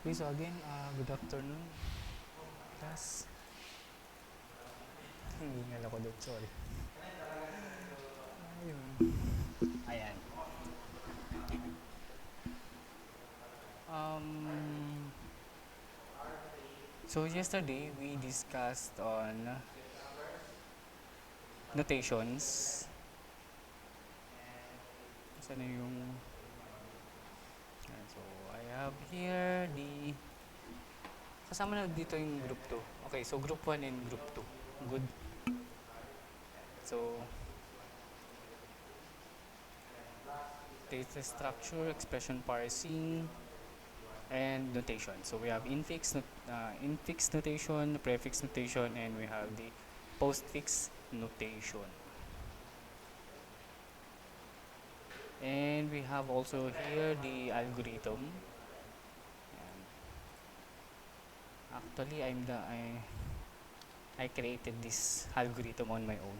Okay, so again, good afternoon, class. Hingal ako doon, sorry. Ayun. Ayan. Um, so yesterday, we discussed on notations. Sana yung... Ayan, so, I have here the... Kasama na dito yung group 2. Okay, so group 1 and group 2. Good. So, data structure, expression parsing, and notation. So we have infix notation, prefix notation, and we have the postfix notation. And we have also here the algorithm. And actually, I created this algorithm on my own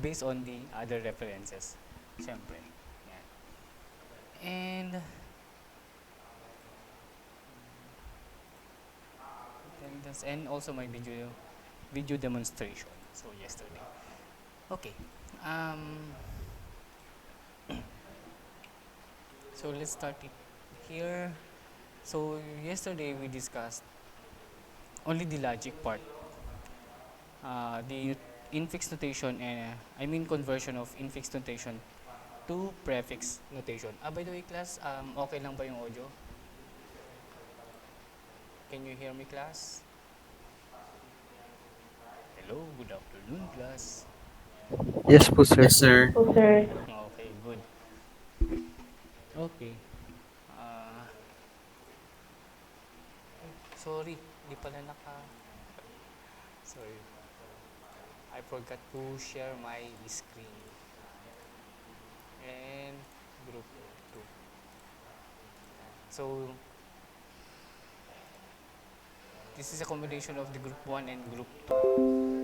based on the other references. Siyempre. Yan. And also my video demonstration. So yesterday. Okay. Um, so let's start it here. So yesterday we discussed only the logic part, the infix notation, and I mean conversion of infix notation to prefix notation. By the way, class, okay lang ba yung audio? Can you hear me, class? Hello, good afternoon, class. Yes po, sir. Yes, sir. Okay. Okay, good. Okay. Uh, sorry, di pala Sorry. I forgot to share my screen. And group 2. So, this is a combination of the group 1 and group 2.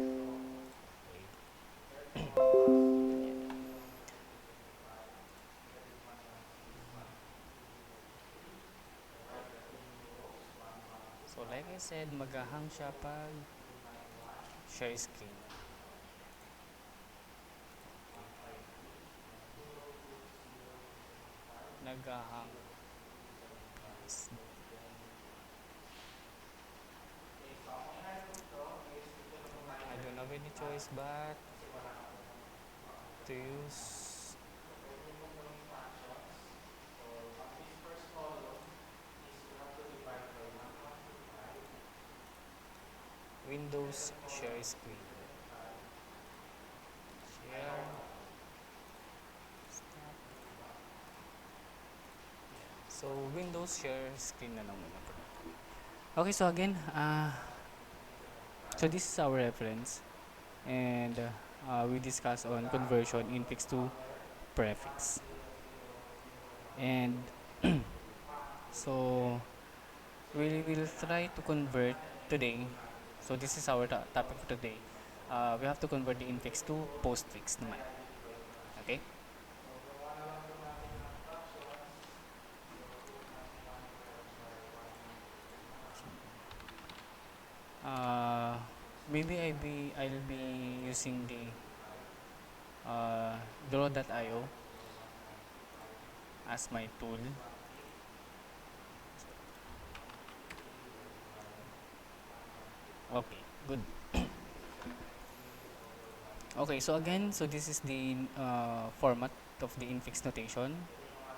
So, like I said, mag-hang siya pag share screen. Nag-hang. I don't have any choice but to use Windows share screen. Share. Stop. So, Windows share screen na lang muna po. Okay, so again, so this is our reference. And we discuss on conversion infix to prefix. And so, we will try to convert today. So, this is our topic for today. We have to convert the infix to postfix naman. Okay? Uh, maybe I'll be using the draw.io as my tool. Okay, good. Okay, so again, so this is the format of the infix notation.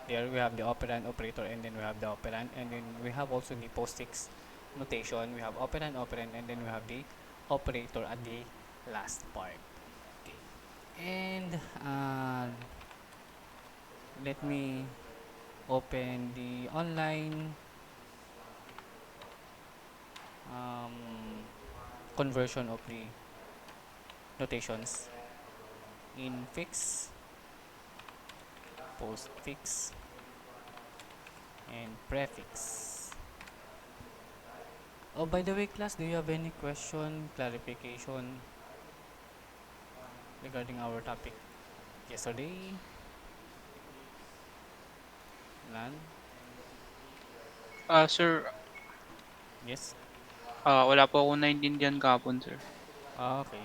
There we have the operand, operator, and then we have the operand, and then we have also the postfix notation. We have operand, operand, and then we have the operator at the last part. Okay, and let me open the online conversion of the notations. Infix, postfix, and prefix. Oh, by the way, class, do you have any question, clarification regarding our topic yesterday? None? Sir, Yes? Wala po akong naintindihan kahapon, sir. Okay.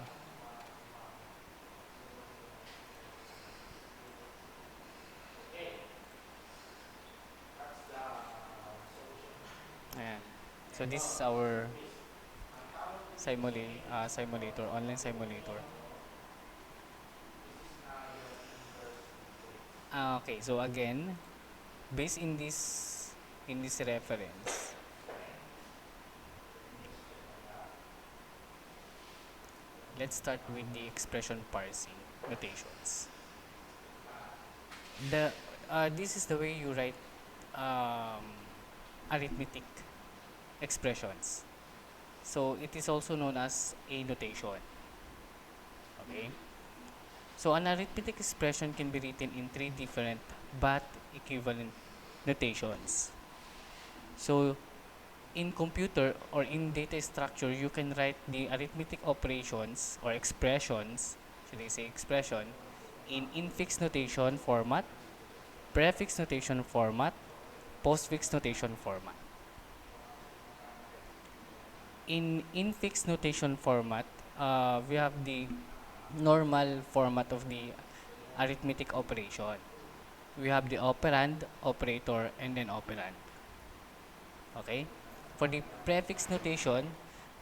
Ayan. So this is our simulator, online simulator. Okay, so again, based in this reference, let's start with the expression parsing notations. The This is the way you write um, arithmetic expressions. So it is also known as a notation. Okay. So an arithmetic expression can be written in three different but equivalent notations. So in computer or in data structure, you can write the arithmetic operations or expressions, should I say expression, in infix notation format, prefix notation format, postfix notation format. In infix notation format, we have the normal format of the arithmetic operation. We have the operand, operator, and then operand. Okay? For the prefix notation,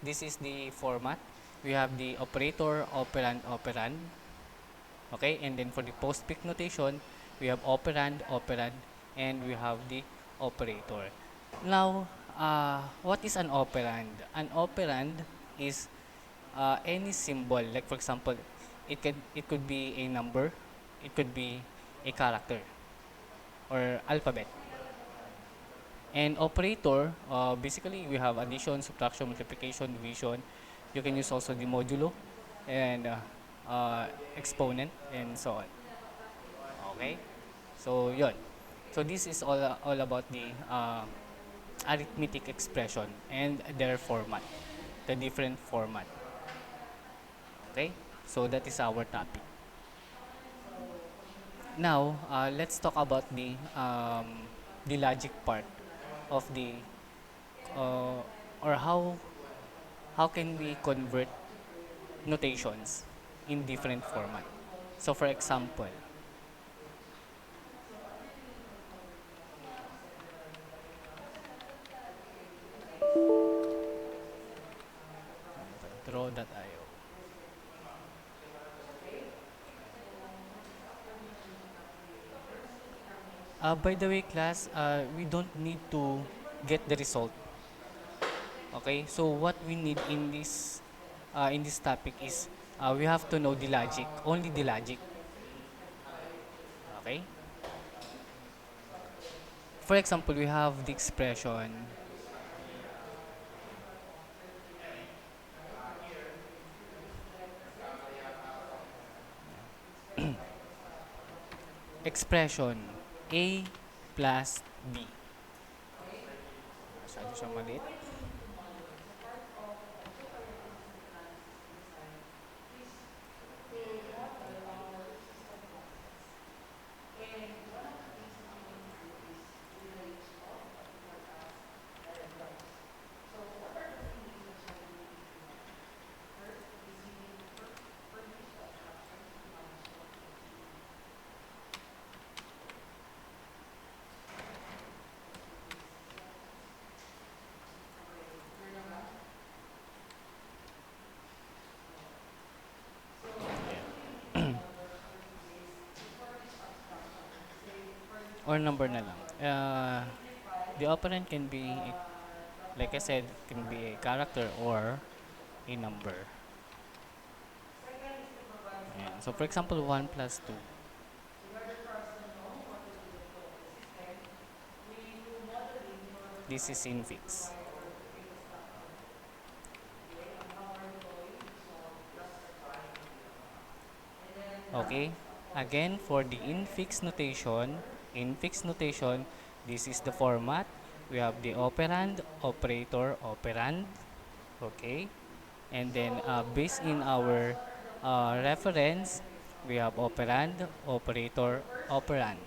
this is the format. We have the operator, operand, operand. Okay? And then for the postfix notation, we have operand, operand, and we have the operator. Now, what is an operand? An operand is any symbol. Like for example, it could be a number, it could be a character or alphabet. And operator, basically we have addition, subtraction, multiplication, division. You can use also the modulo and exponent and so on. Okay? So, yun. So, this is all about the arithmetic expression and their format, the different format. Okay? So, that is our topic. Now, let's talk about the logic part of the uh, or how can we convert notations in different format. So for example, draw.io. By the way, class, we don't need to get the result. Okay, so what we need in this topic is we have to know the logic, only the logic. Okay. For example, we have the expression expression A plus B. Masyado siyang maliit. Or number na lang. The operand can be, like I said, can be a character or a number. Ayan. So, for example, 1 plus 2. This is infix. Okay? Again, for the infix notation, this is the format. We have the operand, operator, operand. Okay? And then, based in our reference, we have operand, operator, operand.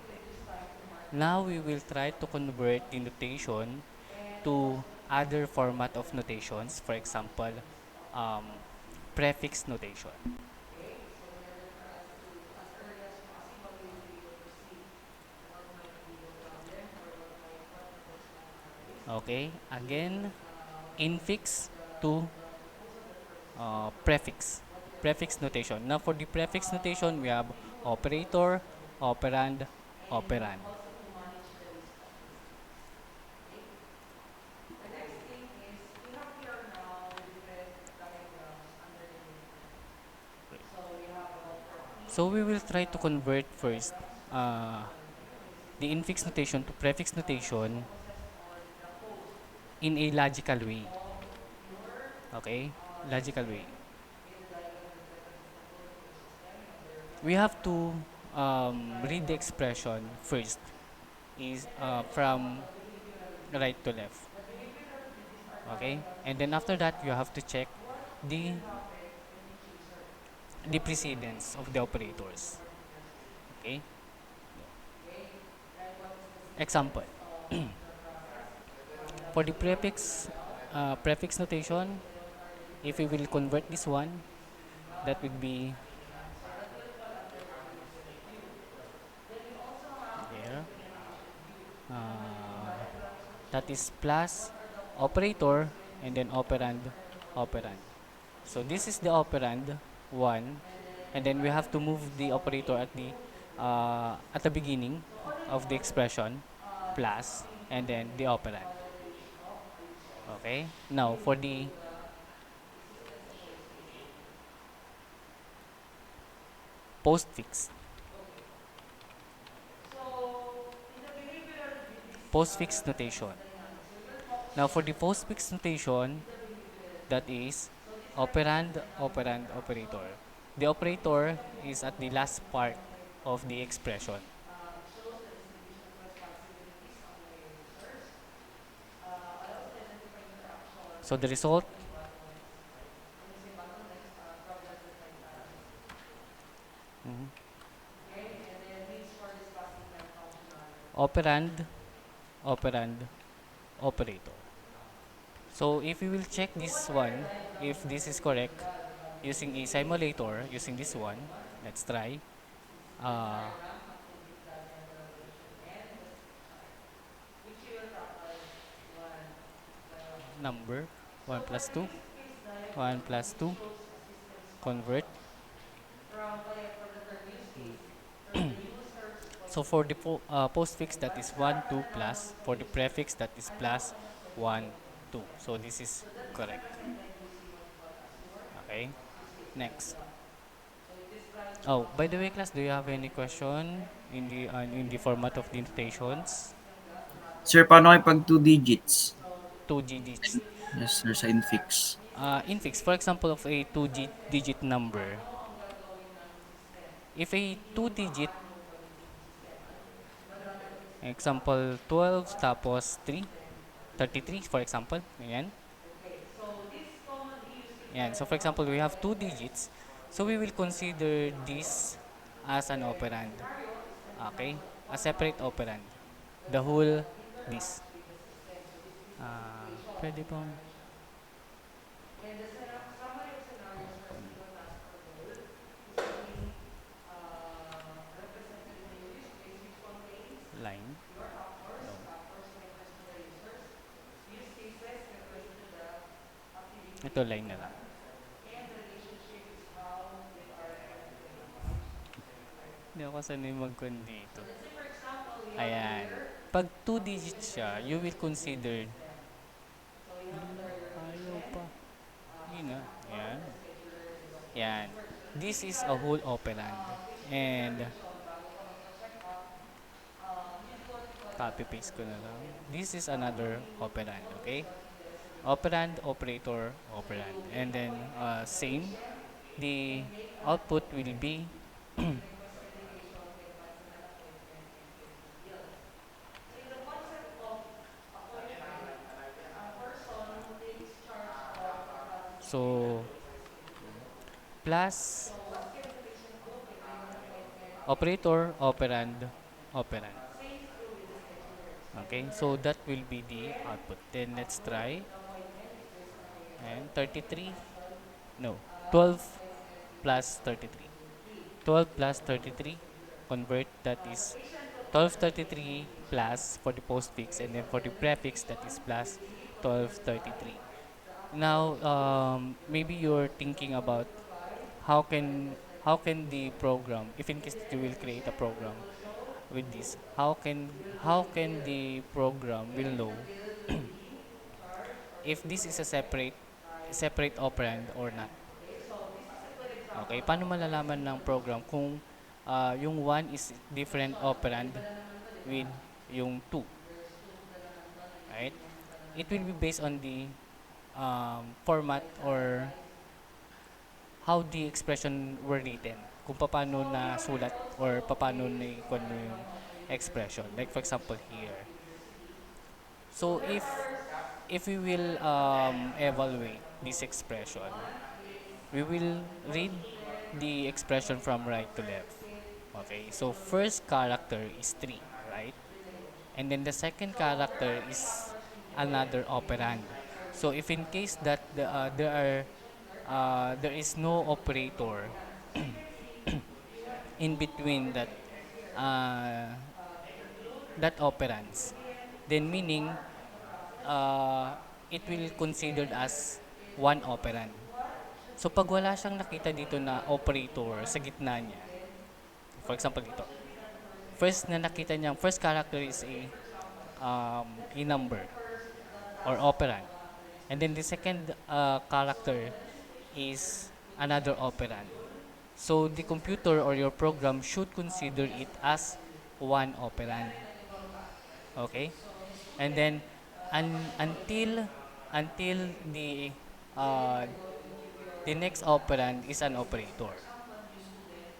Now, we will try to convert the notation to other format of notations, for example, um, prefix notation. Okay, so in order for us to, as early as possible, we will be able to see what might be the problem or what methods might arise. Okay, again, But infix to the proposal that we're discussing now, prefix. what we are Prefix proposing notation. is Now, for the prefix notation, we have we do what we call a operator, system notation, operand, and operand. also to manage the list of instances. Okay. The next thing is we have here now the different diagrams under the main method. So we have about 14 So we will try to convert first diagrams for this uh, particular the system infix method. notation to prefix This notation focuses on the host in a logical way. of your Okay? Logical system. way. Okay, the diagram represents the host of your system. You have the We reference have graph, to the read the diagram of the expression instances. first, is And then we also have from the behavioral grid. right to left. The behavioral grid, these are Okay? diagrams And that then after shows that, you us have to check what the will happen when each user the wants to precedence of the execute the operators. particular system. Okay? Okay, like what is the Example. sequence of the process? We have For the zero, we have one, prefix okay, notation, and then what are the if we different will states convert of this that? one, It is a that one, would be and none. So that will fall under the behavioral view. Then we also have the there. implementation view. We have different Uh, diagrams that that shows is plus what are the possibilities operator when and this then occurs, operand, what are the modules operand. that So we have this is to the execute. operand one, And then and if then the we have to item move the resolve operator A, true, then we'll at execute the C. beginning So all in of the all, expression it's plus being and then the implemented operand. via the use of a choice Okay. Now for into the the system that shows basically. postfix, Okay. So in the behavioral grid, this postfix represents notation. dynamics. So we're Now focusing for on the the postfix dynamics notation, in the behavioral that grid. is So this represents operand, dynamic operand, interaction operator. The between operator system is at the components last in a part finite of the process. expression. It shows the distribution of responsibilities among your users. I also identify interactions So the between result, any bottlenecks. When we say bottlenecks, problems that might arise. mhm, Okay, and then needs for discussing non-functional operand, functionality. operand, operator. So if we will check So what this are the one, diagrams if that this we're is using? correct, Well, we have the using a use case, simulator, which is using the this second one, one. let's try. This Uh, diagram, activity diagram evaluation, and the step chart, which you will tackle one by one. number So 1 for plus the 2, use case 1 diagram, plus it 2, shows a system's convert. functions from for the term use case from the user's point So of for the view. postfix, Okay, that what is is the 1, what are 2 the plus. normals of For a the user? prefix, that is I log plus on as myself 1, in my 2. system. So this is So that is correct. represented using what we call as your Okay. use case Next. diagram. So it describes the Oh, by the way, functions class, do you have any provided by your question system. And in the then format of aside the from the notations? system graph, we have the Sir, paano kayo pag behavioral 2 graph. digits? So Two this digits. will Yes, describe sir, what sa infix. Infix, for basically example, of a different devices two-digit number. know ang gagawin ng system. If a Hindi yung two-digit, paano gamitin ng sistema, but rather it is example 12 what tapos the 3, system will do. 33, for example. Ayan. Okay, so this commonly used case Ayan. So, for diagrams example, we are have two connected digits. So, we will to the consider scenario. this as an Then operand. scenario is an Okay? example of A what separate happens operand. when The whole someone this. interacts with the system. So this is a situation as Pwede we have pong mentioned. And the summary of scenarios for a single task or goal is being represented in the use case, which contains line. your actors, No. pointers to the users, use cases referring to the activity Ito being line na lang. done, and the relationship is how they are connected or managed. Hindi ako sanay mag-con dito. So let's say for example, we have Ayan. here Pag two a digits frequency siya, you will distribution in the consider. system. So we have the your Ayaw agent pa. as Yun an na. actor, Ayan. the scheduler, and the Yan. operation works. So in a This is typical a whole operand. patient And intervention, bago ka magpa-check up, you do what we call as copy paste ko na lang. escalation. This is How will another you operand. what will Okay? result in the escalation Operand, step? operator, So operand. you make And then appointment with the same. patient The and make an output will appointment. be You request medication, then cancel an appointment and pay the bill. So in the concept of appointment, a person who takes charge of the processing so payment is the scheduler. plus So what can the patient do? Can make an appointment and operator, cancel an operand, appointment. operand. Same is true with the scheduler. Okay, so that will be the output. Then let's upward try. the appointment if there's an And available, and then 33, cancel no, the 12 appointment if plus there's nothing 33. to read. 12 plus So that's the 33, procedure. convert, that The is patient will enter the case 1233 information. plus for the postfix, Okay, and then so for the the prefix, that is identification will plus be confirmed by 1233. the Now, acknowledged case. maybe Your you're the thinking number will about provide, how right? can That's like how the can previous the one. program, if in case And that you then the will create a patient will program also with book, this, will how be can billed, the program will and know the bill will be charged or will if be this is a collected by separate the operand vendor. or not? Okay, so this is a good Okay, example paano of malalaman pricing ng program information. kung yung one is different Question, operand iba na naman to, di with ba? yung two, There's two na naman to, right? nag-iibahan pa naman It will be to. based on the format Right side, or right? how the expression were written. Kung paano So we na have here sulat or also paano a na ikon mo yung one of a expression. university, Like for example International here. University. So So there are if we two will evaluate this expression, one is we will one read student the expression from right to left. certificate, and the Okay, so second one is first character is 3, right? relocation. And then the second So there character are three is factors in here another to use operand. service So if in expression case that class. So there is no there's multiple operator operands. As you can see, we have in two between operators here uh, to include that the operands, student then as meaning part of the process, it and will the considered student as is one also. operand. What should So be pag that wala siyang nakita dito na operator sa gitna niya, for example what dito, should be that first first na expression? nakita niyang first character is Let's say for example, let's a take number the first the or last operand. after this And then first the operand. second So character the destination here is will be another set to operand. schedule. So the So set computer or your is program should consider yes it or no as value. one operand. Yan, and then you go back. Okay? So the And student, then acknowledgement, until okay? Then you uh, are going to give the your next operand answers. is an Let's say, for operator. example, new student.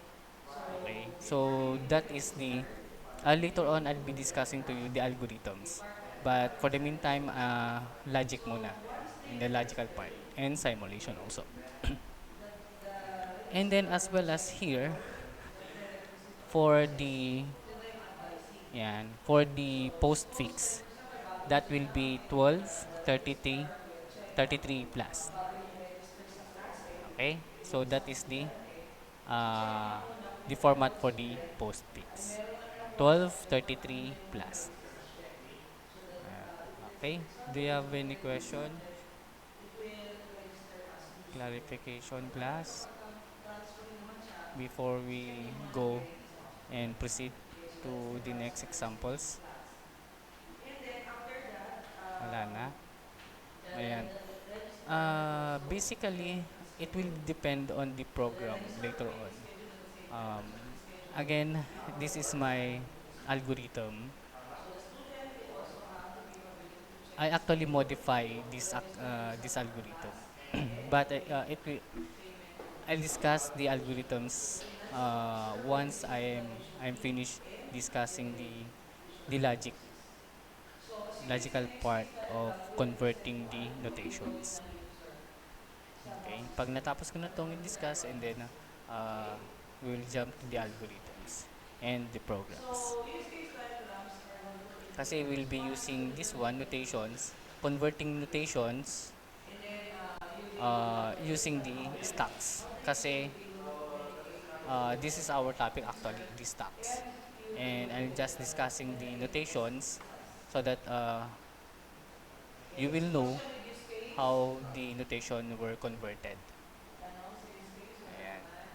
So Okay? before So you that is the register, you later need on I'll to be discussing to you the be algorithms. part of the But for the database meantime, registration. logic muna So once in they the logical part registered, and simulation also. the And then registrar as will well as check here the prerequisite of the for process, the including advising. for the So suppose postfix, 10% na bago mo that will siya, be 12, the 33, registrar will check 33 plus. bago niya register sa klase Okay? o So that sa is estudyante, i-check niya uh, muna kung the meron format bang for the student na postfix. meron ng kausap 12, and confirm 33 niya yung mga plus. registration. So that if let's say Okay? for Do example, you there's have any already question? student, it will register as new student. Clarification Pero class kapag transferring naman siya, before check we niya muna go here in this option. and proceed Okay, so that's to the the next transfer as new examples. class. And then after that, Wala na. Ayan. the registrar will also check Basically, the it will schedule. depend on the The program registrar later will make on. the schedule at the same time, Um, but the schedule Again, this is for my the student. algorithm. So the student will also have the capability to check I the actually schedule. modify So that is when there's this another algorithm, class. And then but there will it be will, payment for the I'll discuss the registration. algorithms Okay, next officer will once receive the tuition I'm fee finished and discussing the tuition the invoices. So as you can see logical next part is the of converting the W77 from notations. the user sa Okay, process pag na natapos ko na itong i-discuss, and then okay? we will jump to the algorithms and the programs. So use case diagrams are helpful in Kasi creating we'll be responses to using this different one, situations. notations, converting notations And then you'll be able to calculate using the the number. stacks. What this Kasi will indicate your this is our topic actually, answer, the stacks. and you'll be And able to I'm just discussing get the the notations results. so that you Okay, will so know question with use case. how the notation were converted. Ano, sa use case, wala Ayan. naman.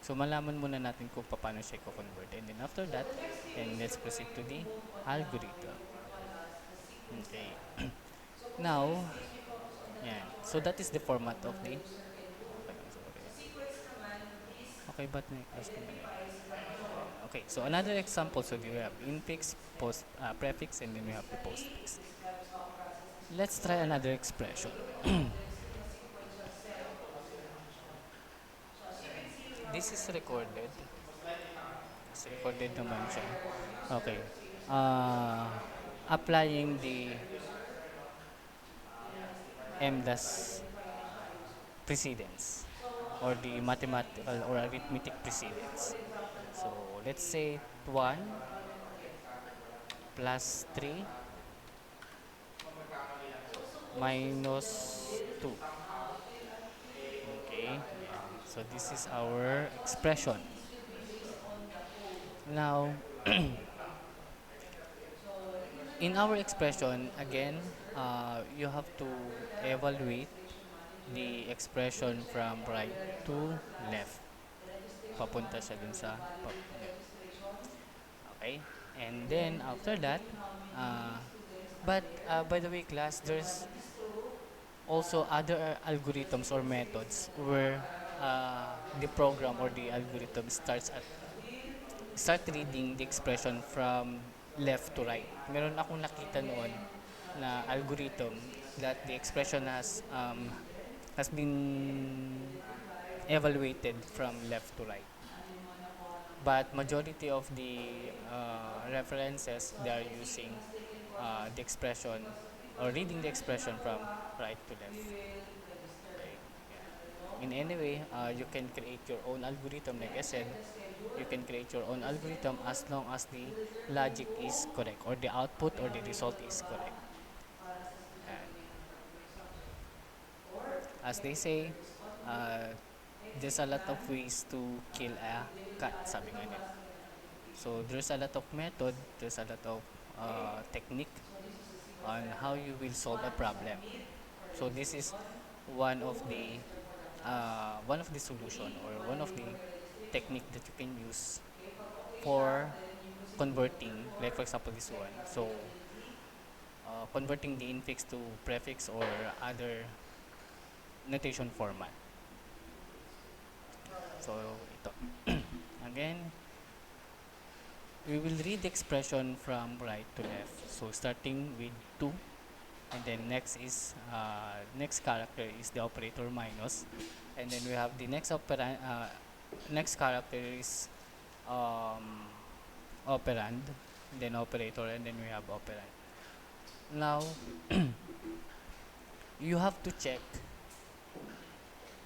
So malaman muna natin kung paano siya i-convert. And then after So that, the next thing and is let's we're proceed going to to the move on the algorithm. what we call as the sequence Okay. diagram. So kung sa Now, use case, we focus on the yan. So feature that is the format of that the the... user can do. Okay, sorry. Sa sequence naman, this Okay, but na-close ko muna. identifies the flow. Okay, so another example, so we have infix, prefix, and then we have the postfix. Describes how a process is Let's try performed another expression. with objects in a sequential set of instruction. So as you can see, we have This here is an example recorded. sequence. Mas recorded naman siya. For user, Okay. so user Uh, Applying the user, MDAS identify na siya user. precedence So or as you the can see, mathematical or arithmetic this is a precedence. good example So of let's a say 1, employment object. plus 3 minus 2. Okay, yeah. So this is our expression. this will be based on the code Now, of the bank. So in usually our what expression, you will again, register, you have then to after that, the evaluate registration the manager will expression check from on right the to register class. left. The registration Papunta siya dun manager will sa validate the registration, okay? And and then then after that, determine how many uh, students are but there. by the way, class, there's It is true also that other the algorithms or students based methods on where the the registration program or the manager will algorithm starts at increase start the reading the rate. expression from left to right. Meron akong nakita And noon then na check on the algorithm premises that the expression the student registered, has been and then apply the evaluated from process. left to right. Ano yung mga nakuha ng But student. majority of the Okay? No? references, So they as are you can see, it using has taken for us the expression or because kung reading the meron siyang expression from nakuha, right to we left. will register. Okay. Yeah. No? In any way, you can create your own algorithm. Like I Then said, check the schedule. you can create your own The algorithm as schedule long as the will determine logic is kung correct or the output or the result available is ka ba correct. para sa special And domain ng particular subject. Or as check they if there say, is automatic uh, there's exit a lot of plan. ways to kill a They will be cat, added sabi to the nga nila. master identification. So there's a lot of method, there's a lot of Okay? technique So this is the single on how setup. you will solve a One, problem. submit for So this is registration. one of Two, the register for the class. solution Three, or one of validate the for the registration. technique that you can use Okay, pag okay for siya, then you proceed to number converting, like for four. example this Check one. the So availability. converting the infix to prefix or other notation format. So ito. Again, we will read the expression from right to left. So starting with 2, and then next character is the operator minus, and then we have the next character is um, operand, then operator, and then we have operand. Now, you have to check.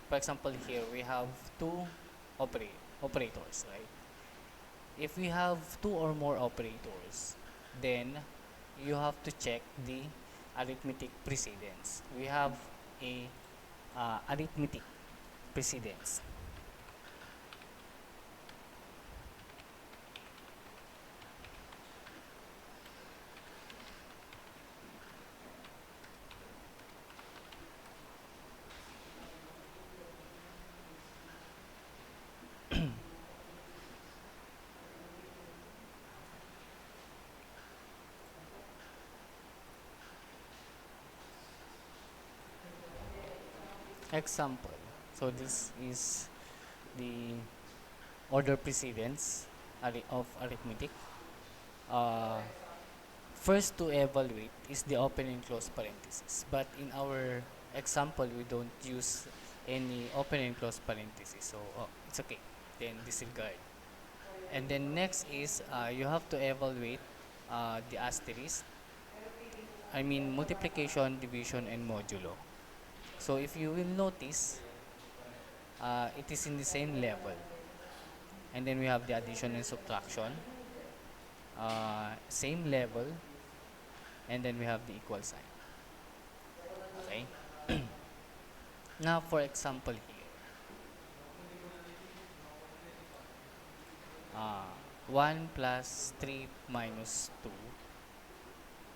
For example, here we have two operators, right? If we have two or more operators, then you have to check the arithmetic precedence. We have a arithmetic precedence. Example. So this is the order precedence of arithmetic. Uh, First to evaluate is the open and close parenthesis. But in our example, we don't use any open and close parenthesis. So it's okay. Then disregard. And then next is you have to evaluate the asterisk. I mean multiplication, division, and modulo. So if you will notice, it is in the same level. And then we have the addition and subtraction, same level, and then we have the equal sign. Okay. Now for example here, uh, 1 plus 3 minus 2,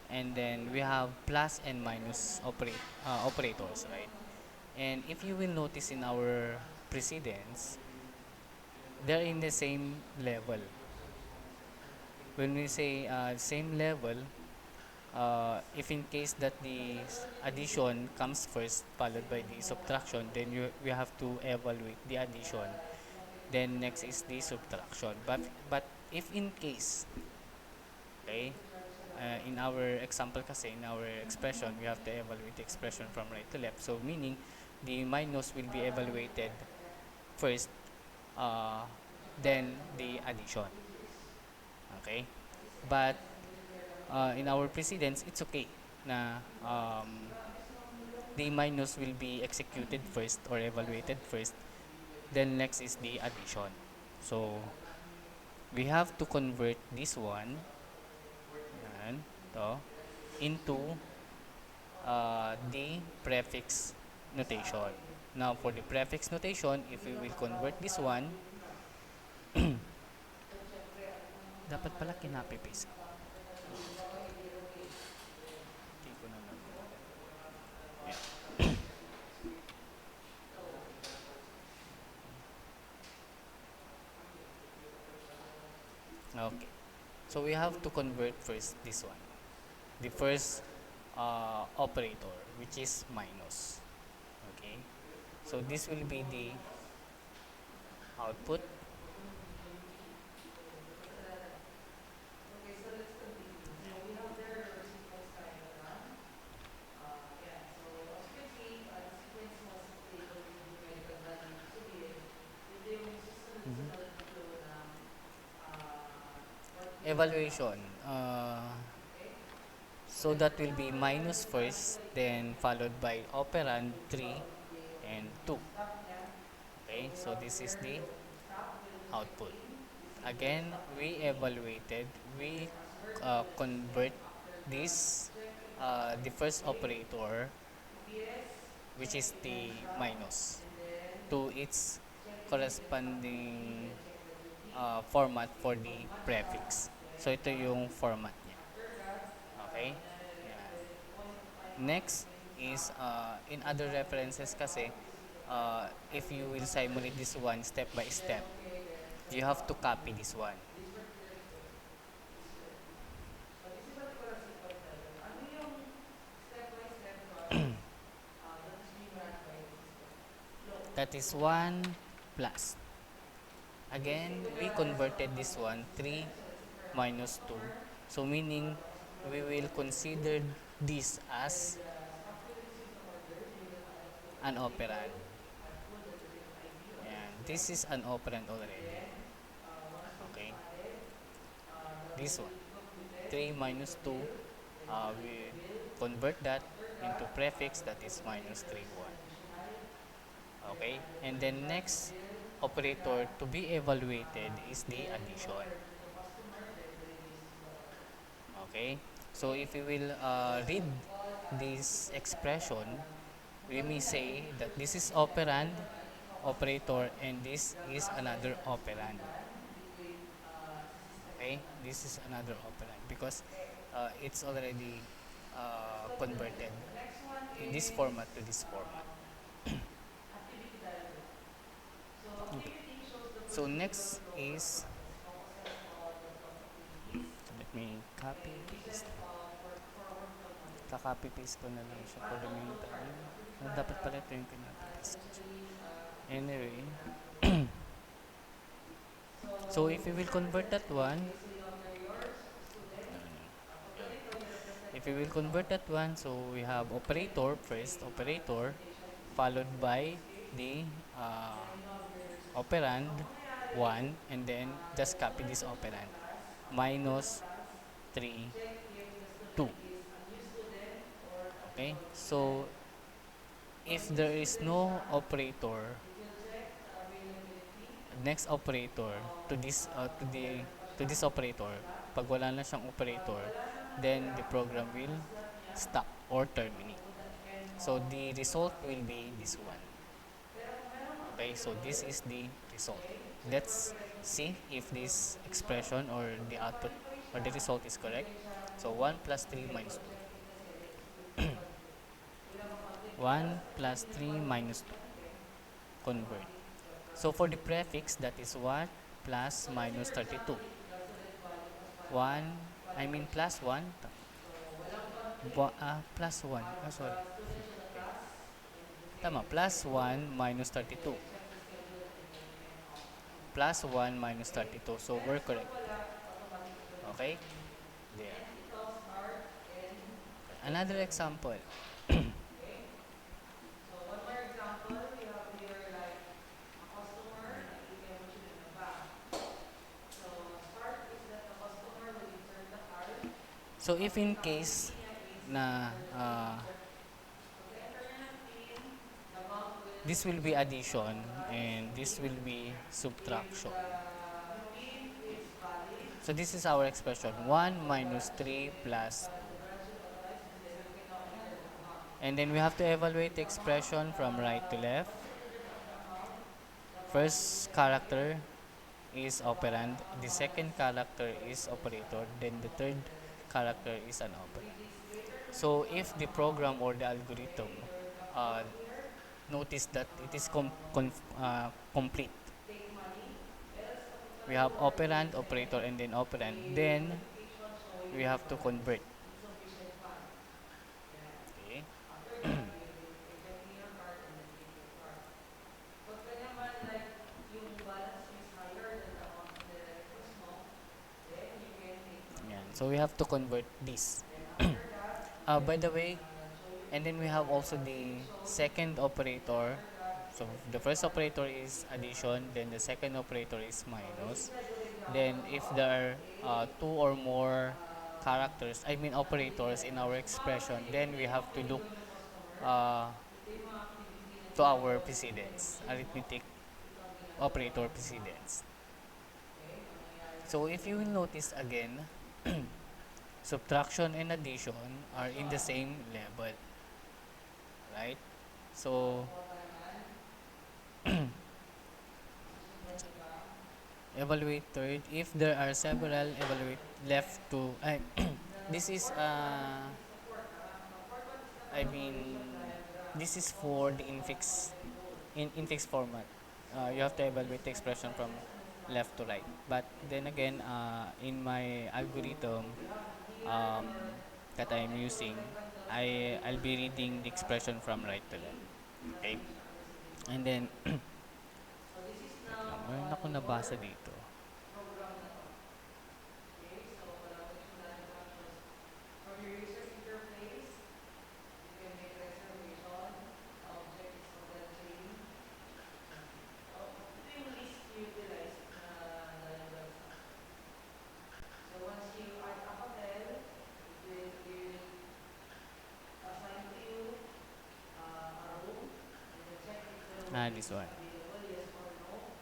and then we have plus and minus operators, right? And if you will notice in our precedence, they're in the same level. When we say same level, if in case that the addition comes first followed by the subtraction, then we have to evaluate the addition, then next is the subtraction. But if in case, okay, in our example kasi, in our expression, we have to evaluate the expression from right to left. So meaning, the minus will be evaluated first, uh, then the addition. Okay? But in our precedence, it's okay na the minus will be executed first or evaluated first, then next is the addition. So we have to convert this one, yan, to into the prefix notation. Now, for the prefix notation, if we will convert this one, Then syempre, ang dapat unang-una pala natin gagawin is kinapi-paste ko. sasabihin ko, i-derogate. Hindi ko na lang. Okay. So, we have to convert first this one. The first operator, which is minus. Okay. So, this will be the output. Okay, so let's continue. So we have there the sequence diagram. Yeah, so as you can see, the sequence was labeled with numerical value. Ibig sabihin, ito yung Mhm. susunod-sunod na flow ng working Evaluation. diagram. Okay? So, Then that for will be example, dahil minus nagsabi first, ko ito, then followed by operand may 3 stop, may and 2. stop niya. So Okay, we so have this is there the yung stop will to check output. in. This is the Again, stop we timing. evaluated, And we then as vertical, let's check convert after the this, check in the stop. first Okay? operator, EPS, which check is again the stop. minus, And then to its check in again stop duty. corresponding Then check the duty. format Okay, for pag the match siya, prefix. then So, ito done. yung format niya. After that, Okay? kunyari, Yan. pwede point timeout, Next check in is, stop. in Then other stop will to references kasi, timeout. This is the timeout. if After you will timeout, simulate this one step by then step, okay, then you have to timeout. copy this one. This particular step is here. So this is what we call a sequence diagram. Ano yung step-by-step process that is being run by the system? Flow. That is 1 plus. Okay, say Again, we kunyari, so converted ano this yung one, system? 3 So let's say for example, minus 2. customer, So, meaning, the customer we will will collect the food. consider this Then as the staff will receive the order. They will add that food to an the table. operand. Add food at the given ID or the And system. this is an operand And already. then, once food is Okay? added, the This bill one, will be computed. 3 We take minus the 2, bill. Then we we collect the bill. convert that After into that, prefix, the that is processing, minus there 3, is an 1. additional. Then Okay? added And the then charge next bill. After operator that, to be evaluated is the then in addition. order to the customer, then release the order. Okay? So, Okay? if we will So that's read what we call as a this sequence expression, diagram. we may Magaling na say i-picture that siya this is kasi operand, meron an Infiox operator, on and this the is process another that is being operand. done between system Okay? and an This is another operand because Okay, it's already let's continue. converted The next one in this is format to this format. activity diagram. So Okay. activity shows the So procedural next flow of a is, process, focuses on the flow of activities, let me copy and paste. uses of for workflow model. Kaka-copy paste ko na lang Okay, siya for the paano meantime. flowchart? Activity Dapat diagram pala ito yung kinapi paste ko siya. essentially Anyway, activity diagram. so So if we let's will start with the convert that next one. one, Okay, so you have there yours, student. no, no, Pag yun. ganito, you represent If the we will first convert one. that one, so we have Then, operator say, first, operator, presentation is followed equals 1 in by this case. the Then you have your system. So operand ang mangyayari, 1, and then the just copy student this will check the operand class. After the minus class, 3, check if the 2. student is a new student or a Okay, control so student. Pag if new there is student siya, no operator, it will check the availability next operator to of this kung meron pa to siyang this operator, slot. pag wala na siyang Pag operator, wala nang then natira the sa program will slot niya, stop or terminate. to the end So of the the result will process be this activity. one. Pero kung merong Okay, so this operator, is the result. okay, check Let's for correct see if this position. expression or Pag the output nag-qualify or siya, the result is correct. bibigyan siya So ng 1 plus 3 minus schedule. Check if the schedule is conflict. We have a conflict 2. 1 because pag plus hindi 3 nag-conflict minus yung 2. content, Convert. automatic So for the process. prefix, that is 1 plus So let's say minus for 32. example, if the student value was 1, I qualified mean siya. plus 1. So walang conflict. Plus 1. Add Sorry. the student to the Okay. class and the Tama, same plus schedule. 1 minus And 32. then check the schedule and then end off activity. Plus 1 minus Okay? 32. So Pero we're pag correct. wala, automatic ito yung Okay? terminate. There. And ito, start and Another example. okay? So one more example, we have here like a customer, nag-ATM machine in the bank. So start is that the customer will insert the card. So if in Ang case activity niya is na insert. Pag-enter niya ng PIN, the bank will this will be addition and this PIN. will be subtraction. If the PIN is valid, So this is our expression. 1 minus 3 plus 2. And then we have to evaluate the expression from right to left. once you enter the function account, the First calculation line, character is operand, the second balance character is equals operator, then the third completed character is an operand. 3 days later, So completion if the account. program or the Okay, algorithm your uh, work here, notice that it is complete, take money, else we capital have or operand, operator, send and then operand, a then notification we showing have to convert. balance, insufficient funds. Yan. Okay. After that, you check in your card and then take your card. Pagka naman like yung balance mo is higher than the amount na nire-request mo, then you can take Yan. monthly. So we have to convert this. Then after that, you By can the way, show your and then we your have also the cancellation. second Then operator. after that, So test the your first card operator and is take your card addition, then the also. second operator is So this is minus. a good example Then if of there are a two or more um, characters, I mean activity operators in item. our So para expression, kasi then ito we yung have mga to pwede look gawin ng customer, uh, ito yung mga activity na to our ginagawa ng precedence, machine mo, arithmetic ito ang ginagawa operator ng precedence. okay, ang nangyayari So kasi if you will dyan, notice again, subtraction and addition are in the question, same level, right? So kuha ka naman, susundan di ba? evaluate third. If there are several, evaluate left to. This The is fourth one is the fourth, the fourth one is the I mean, collaboration diagram. this is Focus for on the the infix project goal. infix format. So, You have to this evaluate is the the expression from exercises to move on left to right. But then again, in my algorithm you have here um, your that I'm multiple using, rectangles that you I'll will be select reading the as expression from right to left. main Okay, translation and receiving and then function. So this is wait lang, now meron on ako your nabasa dito. program na to. Okay, so collaboration diagram shows from your user interface, you can make reservation. The object is hotel chain. Oh, ito yung list utilized na diagrams natin. So once you add a hotel, it will assign to you a room, and then check if the room This is one. available, yes or no,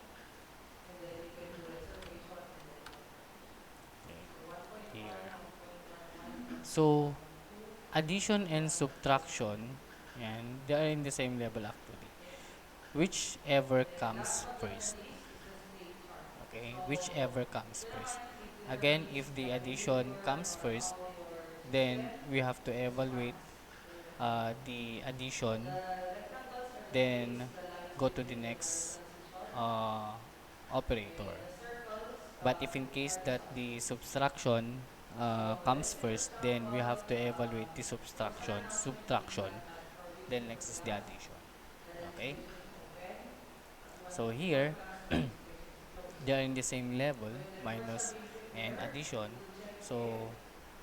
and then you can do reservation and then Okay, so 1.1, here. 1.11, So 1.12, addition and 1.13. subtraction, and they are in the same level actually. Yes. Whichever And the last comes one on the first. list is the state chart. Okay, So, whichever comes ito first. naman, it Again, determines if the the addition behavior comes or first, how your then system we have to evaluate responds to your function. the So, addition, the rectangles are the states, then the lines go to the indicate the next transition, uh, operator. and the circles But if in case are the that the substitute. subtraction So, comes let's say for first, then we example, have to evaluate the those are not going to be subtraction, for then visitor next is the class. addition. The Okay, registration is open. At so once visitor here class, the registration is closed. they are in the same level, When the members are minus being and prepared, addition. you will check if So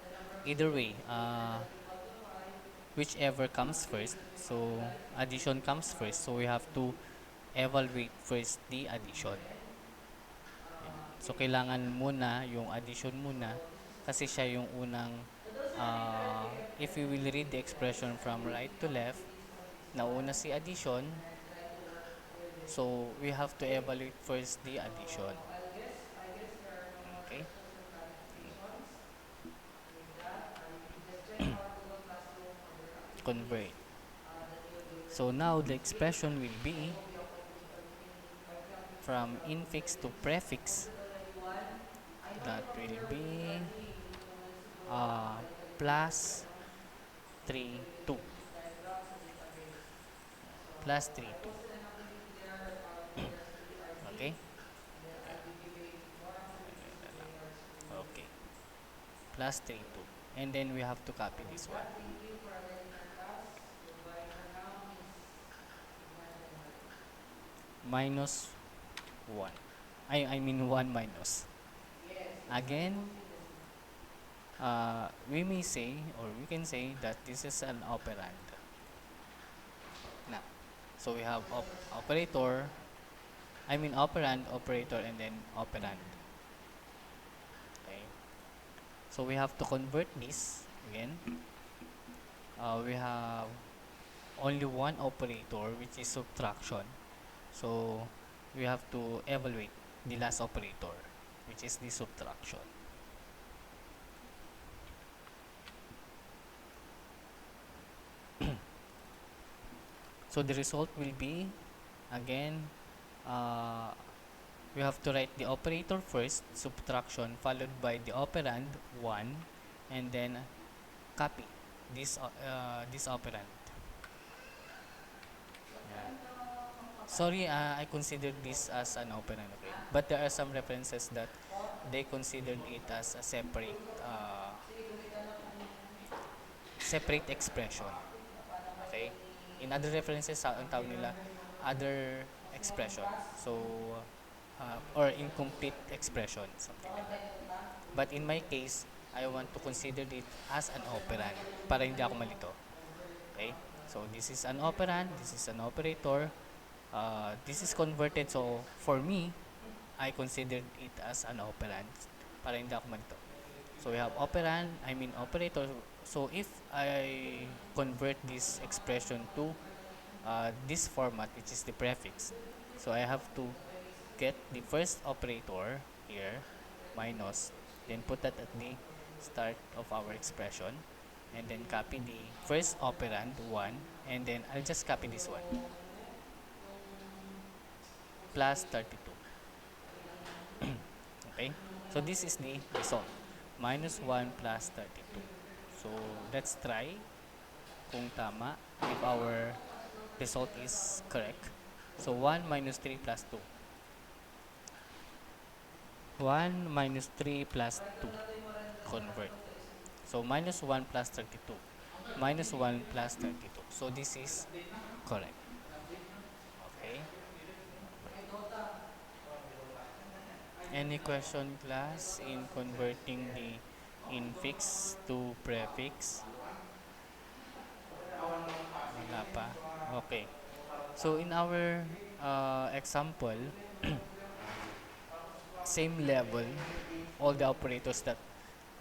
the number of either students way, is greater than or equal to 5, whichever comes they first, will be so capitalized. If they addition will be comes first, so we have capitalized. to evaluate first the addition. Then, Yan. So finish. kailangan muna yung addition So, muna this is the kasi state siya chart. yung unang So, those are different if we will read the APIs, expression from and right the to left, activities on this one, nauna si addition, and try to work with it. so we have to Okay? evaluate first the So, addition. I guess there are no more Okay? questions or clarifications. With that, you can just check our Google Classroom for your activities Convert. that you'll be So working now on the this week. expression will I be hope you accomplished from everything infix that to you prefix. completed already one. I know That you're will familiar with be studying. Dito naman siguro uh, balik-balikan natin plus ano, 3, yung 2. equation diagram sa database. So, Plus 3, I 2. posted an activity there for your CRT. Okay? And then I'll be giving more activities today or screen. Okay. Plus 3, 2. And then we have to copy With this one. that, thank you for attending our class. Goodbye for now, Miss Ivan. Minus 1. I mean 1 minus. Yes, Again, I'm posting the same. we may say or we can say that this is an operand. Now, so we have operator, I mean operand, operator, and then operand. Okay. So we have to convert this again. We have only one operator, which is subtraction. So we have to evaluate the last operator, which is the subtraction. So the result will be, again, uh, we have to write the operator first, subtraction, followed by the operand 1, and then copy this operand. Yan. Sorry, I considered this as an operand, okay? But there are some references that they considered it as a separate expression. Okay? In other references, ang tawag nila other expression. So, or incomplete expression, something like that. But in my case, I want to consider it as an operand para hindi ako malito. Okay? So, this is an operand, this is an operator, this is converted. So, for me, I considered it as an operand para hindi ako malito. So, we have operand, I mean operator. So, if I convert this expression to this format, which is the prefix, so I have to get the first operator here, minus, then put that at the start of our expression, and then copy the first operand 1, and then I'll just copy this one, plus 32. Okay, so this is the result, minus 1 plus 32. So let's try kung tama, if our result is correct. So 1 minus 3 plus 2. 1 minus 3 plus 2. Convert. So minus 1 plus 32. Minus 1 plus 32. So this is correct. Okay. Any question, class, in converting the infix to prefix? Wala pa. Okay. So in our example, same level, all the operators that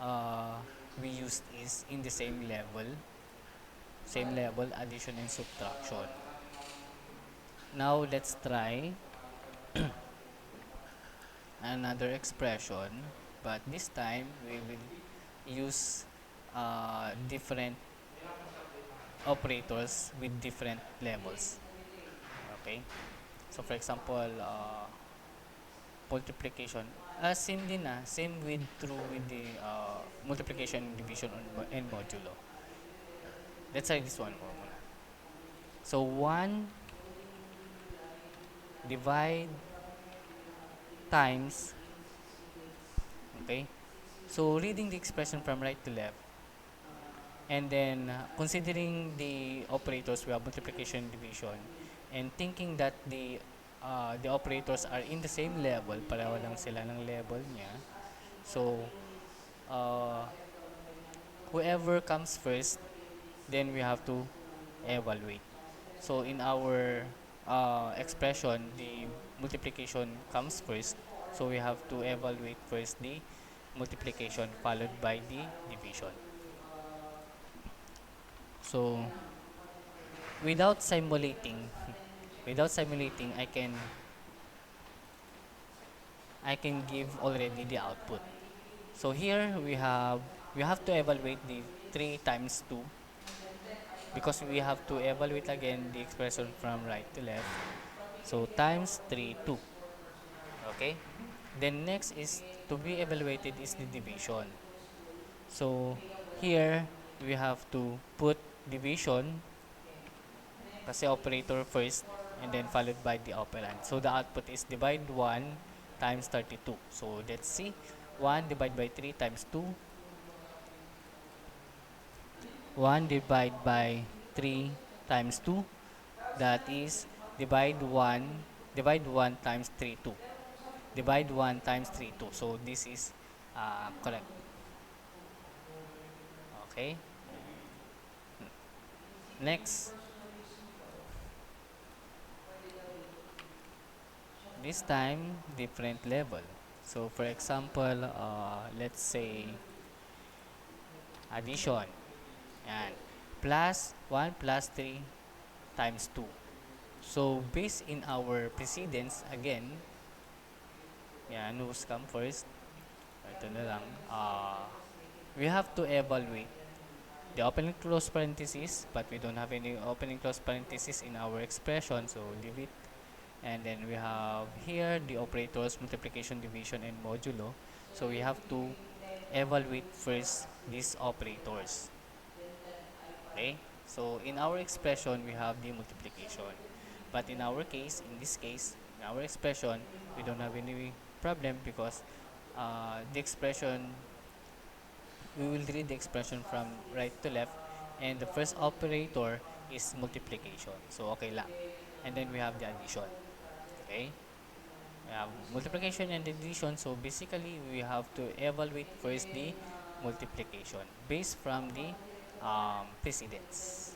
uh, we used is in the same level, addition and subtraction. Now let's try another expression, but this time we will use different operators with different levels. Okay, so for example, multiplication, same din, same with true with the multiplication, division, and modulo. Let's try this one muna. So 1 divide times, okay, so reading the expression from right to left, and then considering the operators, we have multiplication, division, and thinking that the operators are in the same level, pareho lang sila ng level niya. So whoever comes first, then we have to evaluate. So in our expression, the multiplication comes first, so we have to evaluate first the multiplication followed by the division. So without simulating, I can give already the output. So here we have to evaluate the 3 times 2, because we have to evaluate again the expression from right to left. So times 3, 2. Okay? Then next is to be evaluated is the division. So here we have to put division kasi operator first, and then followed by the operand. So the output is divide 1 times 32. So let's see. 1 divided by 3 times 2. 1 divided by 3 times 2. That is divide 1 times 3, 2. Divide 1 times 3, 2. So this is correct. Okay. Next. This time, different level. So for example, let's say addition. Yan. Plus 1 plus 3 times 2. So based in our precedence, again, yan, who's come first? Ito na lang. We have to evaluate the open and close parentheses, but we don't have any open and close parentheses in our expression, so leave it. And then we have here the operators multiplication, division, and modulo. So we have to evaluate first these operators. Okay, so in our expression we have the multiplication, but in our case, in this case, in our expression, we don't have any problem because the expression, we will read the expression from right to left, and the first operator is multiplication, so okay lang. And then we have the addition. Okay, we have multiplication and addition, so basically we have to evaluate first the multiplication based from the precedence.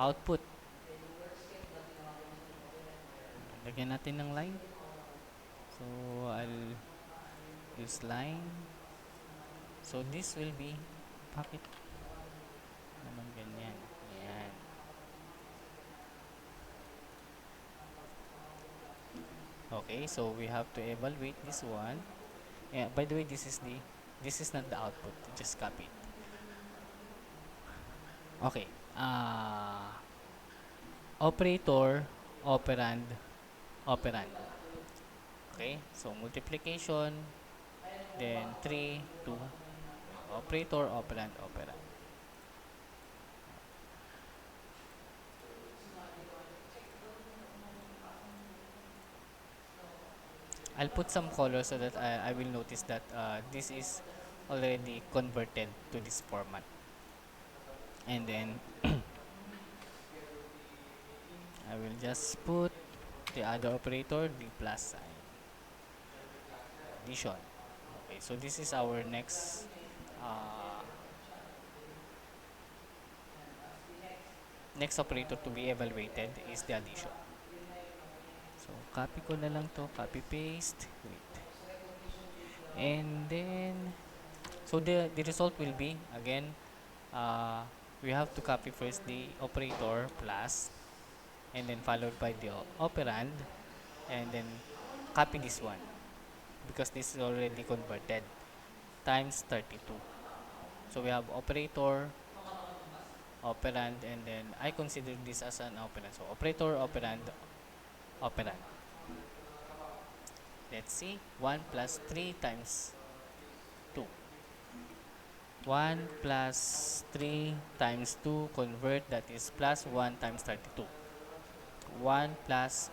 Output, lagyan natin ng line, so I'll use line, so this will be, bakit naman ganyan, yan. Okay, so we have to evaluate this one. Yeah, by the way, this is not the output. Just copy it. Okay. Operator, operand, operand. Okay, so multiplication, then 3, 2. Operator, operand, operand. I'll put some color so that I will notice that this is already converted to this format. And then I will just put the other operator, the plus sign, addition. Okay, so this is our uh, next operator to be evaluated is the addition. So copy ko na lang to, copy paste, wait. And then, so the result will be, again, we have to copy first the operator plus, and then followed by the operand, and then copy this one because this is already converted, times 32. So we have operator, operand, and then I consider this as an operand. So operator, operand, operand. Let's see, 1 plus 3 times 2. 1 plus 3 times 2 convert, that is plus 1 times 32. 1 plus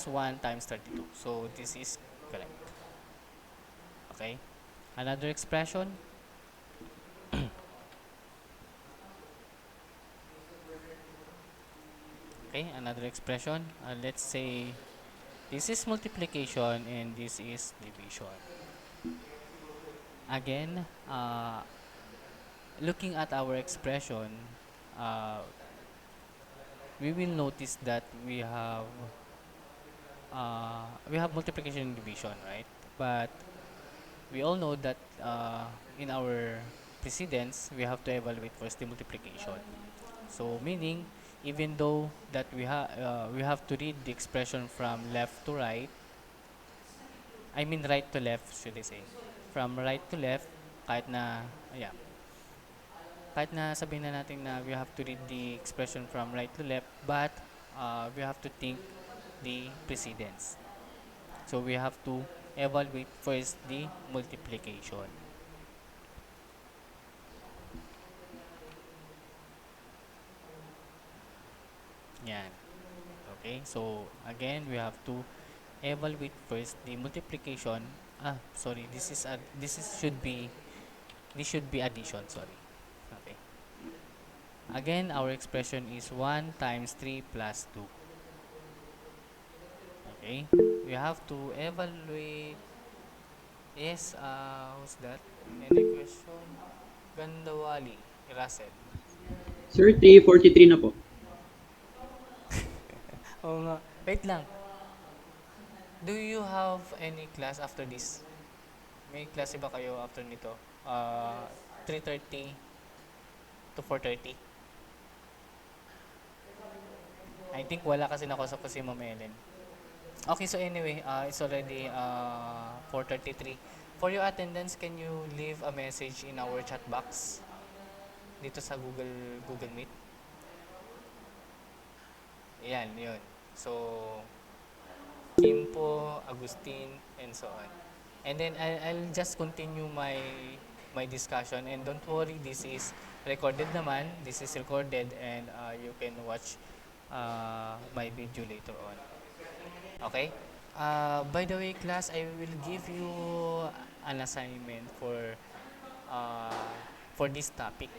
1 times 32. So this is correct. Okay. Another expression. Okay, another expression. Let's say this is multiplication and this is division. Again, looking at our expression, uh, we will notice that we have multiplication and division, right? But we all know that in our precedence, we have to evaluate first the multiplication. So meaning, even though that we have to read the expression from left to right, I mean right to left, should I say? From right to left, kahit na, yeah, kahit na sabihin na natin na we have to read the expression from right to left, but we have to think the precedence. So we have to evaluate first the multiplication. Yan. Okay, so again, we have to evaluate first the multiplication. Sorry, this should be addition, sorry. Okay. Again, our expression is 1 times 3 plus 2. Okay. We have to evaluate. Yes, who's that? Any question? Gandawali, Russell. Sir, 343 na po. Oo nga. Wait lang. Do you have any class after this? May klase ba kayo after nito? 3:30 to 4:30? I think wala kasi nakausap ko si Ma'am Ellen. Okay, so anyway, it's already 4:33. For your attendance, can you leave a message in our chat box dito sa Google Meet? Yan, yun. So, Kimpo, Agustin, and so on. And then I'll just continue my discussion, and don't worry, this is recorded naman. This is recorded, and you can watch my video later on. Okay? By the way, class, I will give you an assignment uh, for this topic.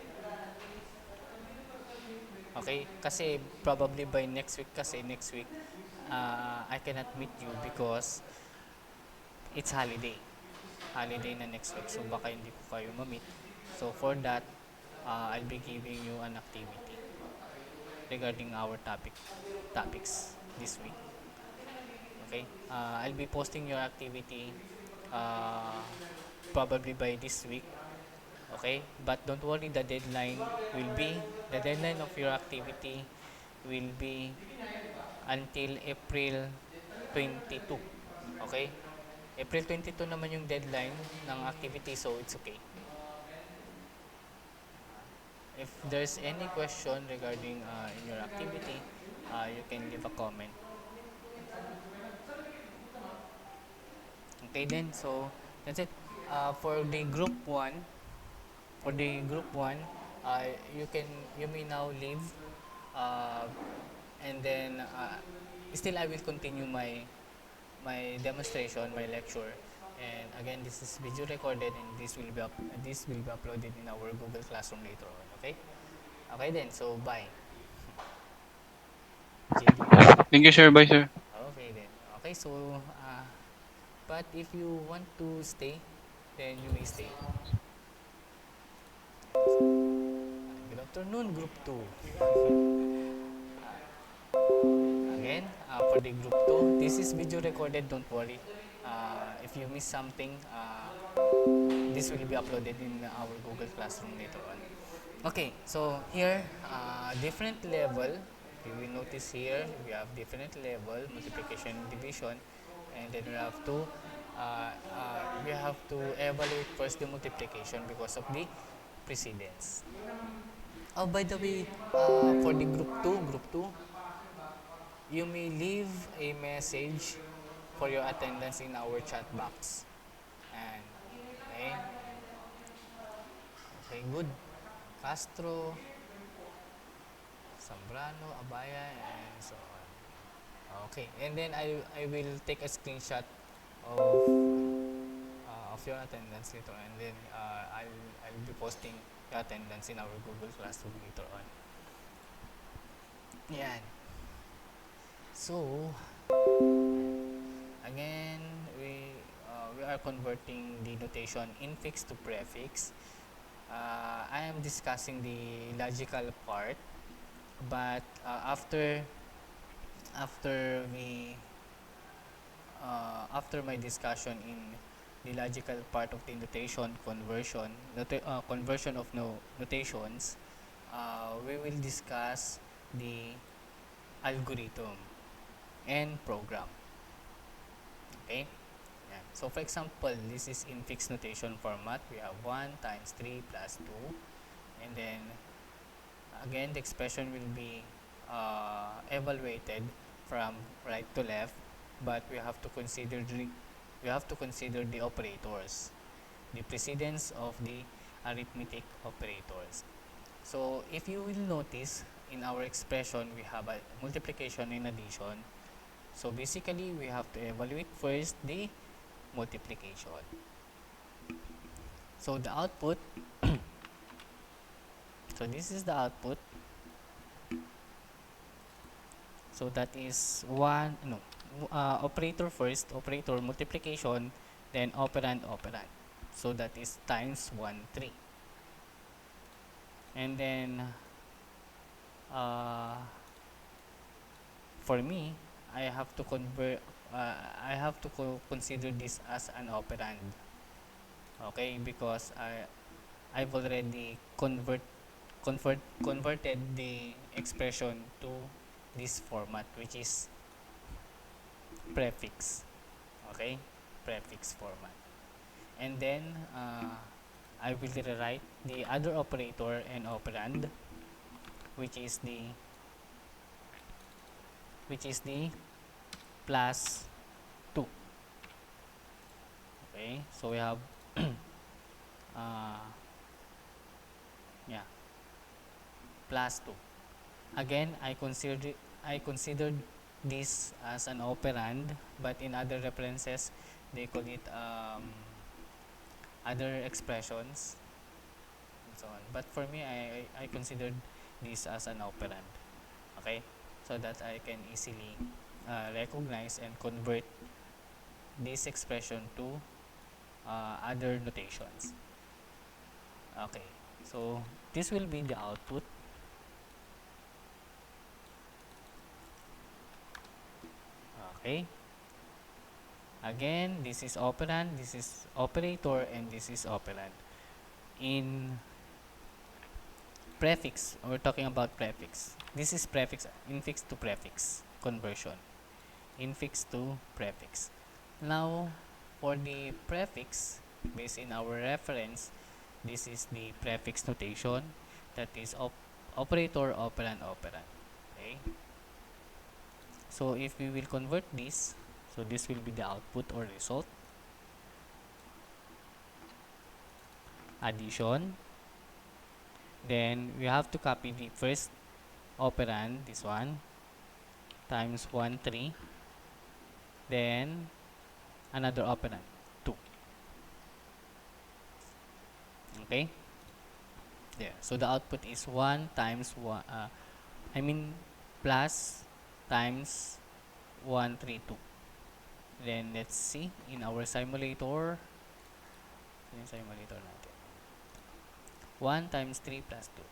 Okay? Kasi probably by next week, I cannot meet you because it's holiday na next week, so baka hindi ko kayo ma-meet. So for that, I'll be giving you an activity regarding our topics this week. Okay, I'll be posting your activity uh, probably by this week. Okay, but don't worry, the deadline of your activity will be until April 22. Okay, April 22 naman yung deadline ng activity, so it's okay. If there's any question regarding in your activity, you can leave a comment. Okay then, so that's it. For the group 1, for the group 1, uh, you may now leave, uh, and then still I will continue my demonstration, my lecture. And again, this is video recorded, and this will be uploaded in our Google Classroom later on. Okay? Okay then. So bye. JD. Thank you, sir. Bye, sir. Okay then. Okay, so but if you want to stay, then you may stay. Good afternoon, Group 2. Again, for the Group 2, this is video recorded, don't worry. If you miss something, this will be uploaded in our Google Classroom later on. Okay, so here, different level. You will notice here, we have different level, multiplication, division, and then we have to evaluate first the multiplication because of the precedence. Oh, by the way, for the group 2, you may leave a message for your attendance in our chat box. And, okay, okay, good. Castro, Zambrano, Abaya, and so on. Okay, and then I will take a screenshot of your attendance later, and then I'll be posting your attendance in our Google Classroom later on. Yan. So again, we are converting the notation infix to prefix. I am discussing the logical part, but after my discussion in the logical part of the notation conversion of notations, we will discuss the algorithm and program. Okay? Yan. So for example, this is infix notation format. We have 1 times 3 plus 2, and then again the expression will be evaluated from right to left, but we have to consider the operators, the precedence of the arithmetic operators. So if you will notice, in our expression we have a multiplication and addition. So basically we have to evaluate first the multiplication. So the output so this is the output. So that is operator first, operator multiplication, then operand. So that is times 1, 3. And then for me, I have to consider this as an operand. Okay, because I've already converted the expression to this format, which is prefix. Okay, prefix format. And then I will rewrite the other operator and operand, which is the plus 2. Okay, so we have uh, yeah, plus 2. Again, I considered this as an operand, but in other references they call it other expressions and so on. But for me, I considered this as an operand. Okay, so that I can easily recognize and convert this expression to other notations. Okay, so this will be the output. Okay, again, this is operand, this is operator, and this is operand. In prefix, we're talking about prefix. This is prefix, infix to prefix conversion. Infix to prefix. Now, for the prefix, based in our reference, this is the prefix notation, that is operator, operand, operand. Okay, so if we will convert this, so this will be the output or result. Addition, then we have to copy the first operand, this one, times 1 3, then another operand 2. Okay, there, so the output is 1 times 1, I mean plus times 1 3 2. Then let's see in our simulator, natin 1 times 3 plus 2,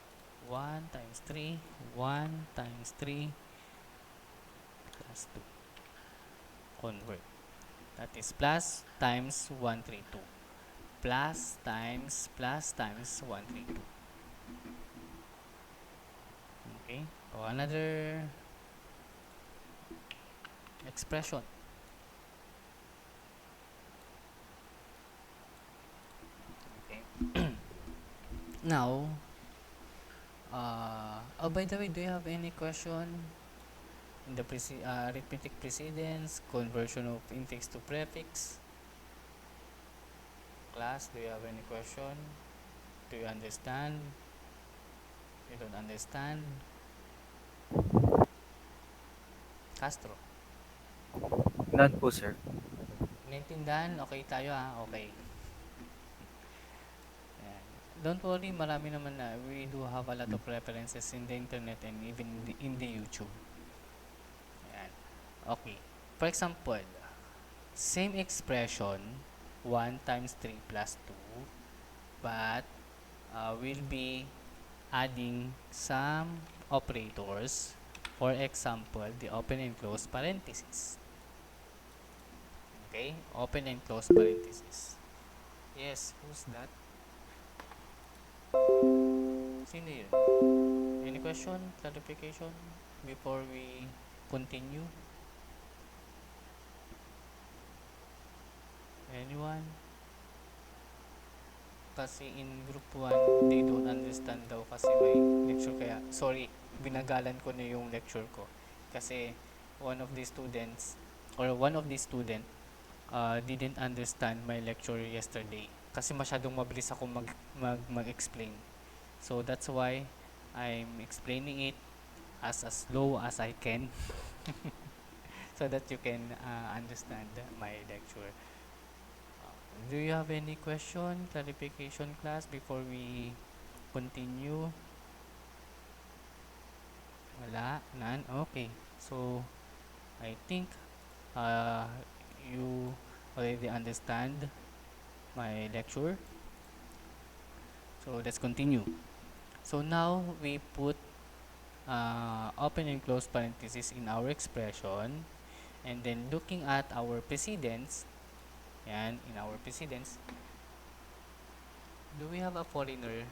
1 times 3, 1 times 3 plus 2, convert, that is plus times 132, plus times 132. Okay, so another expression. Okay. Now, oh, by the way, do you have any question in the arithmetic precedence, conversion of infix to prefix? Class, do you have any question? Do you understand? You don't understand? Castro, None po, sir. naintindihan? Okay tayo ha? Okay. Ayan. Don't worry, marami naman na. We do have a lot of references in the internet and even in the YouTube. Ayan. Okay. For example, same expression, 1 times 3 plus 2, but we'll be adding some operators. For example, the open and close parenthesis. Okay, open and close parenthesis. Yes, who's that? Sino yun? Any question, clarification before we continue? Anyone? Kasi in group 1, they don't understand daw kasi may lecture, kaya sorry, binagalan ko na yung lecture ko. Kasi one of the students or one of the student didn't understand my lecture yesterday kasi masyadong mabilis ako mag-explain. So that's why I'm explaining it as slow as I can so that you can understand my lecture. Do you have any question, clarification, class, before we continue? Wala? None? Okay. So, I think you already understand my lecture. So, let's continue. So, now we put open and close parentheses in our expression, and then looking at our precedents, and in our precedents, do we have a foreigner?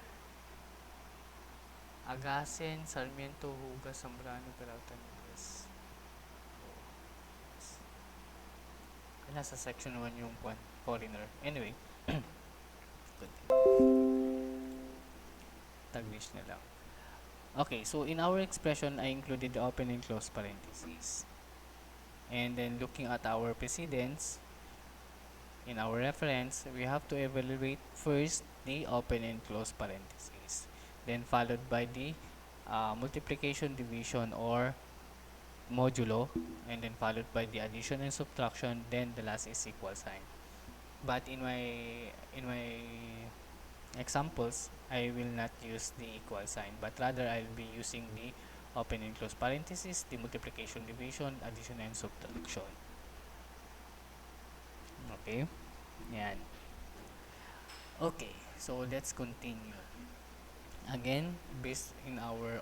Agasen, Sarmiento, Hugas, Zambrano, Peralta, Nunez. Nasa section 1 yung foreigner. Anyway, Taglish na lang. Okay, so in our expression, I included the open and close parentheses. And then looking at our precedents, in our reference, we have to evaluate first the open and close parentheses, then followed by the multiplication, division, or modulo, and then followed by the addition and subtraction, then the last is equal sign. But in my examples, I will not use the equal sign, but rather I'll be using the open and close parentheses, the multiplication, division, addition, and subtraction. Okay? Yan. Okay, so let's continue. Again, based in our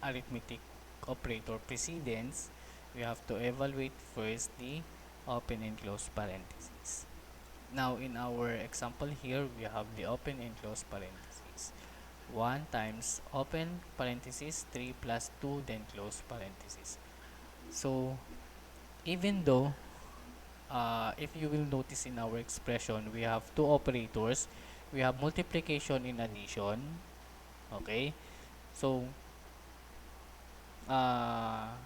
arithmetic operator precedence, we have to evaluate first the open and close parentheses. Now, in our example here, we have the open and close parentheses. 1 times open parenthesis, 3 plus 2, then close parenthesis. So, even though, if you will notice in our expression, we have two operators. We have multiplication and addition. Okay? So,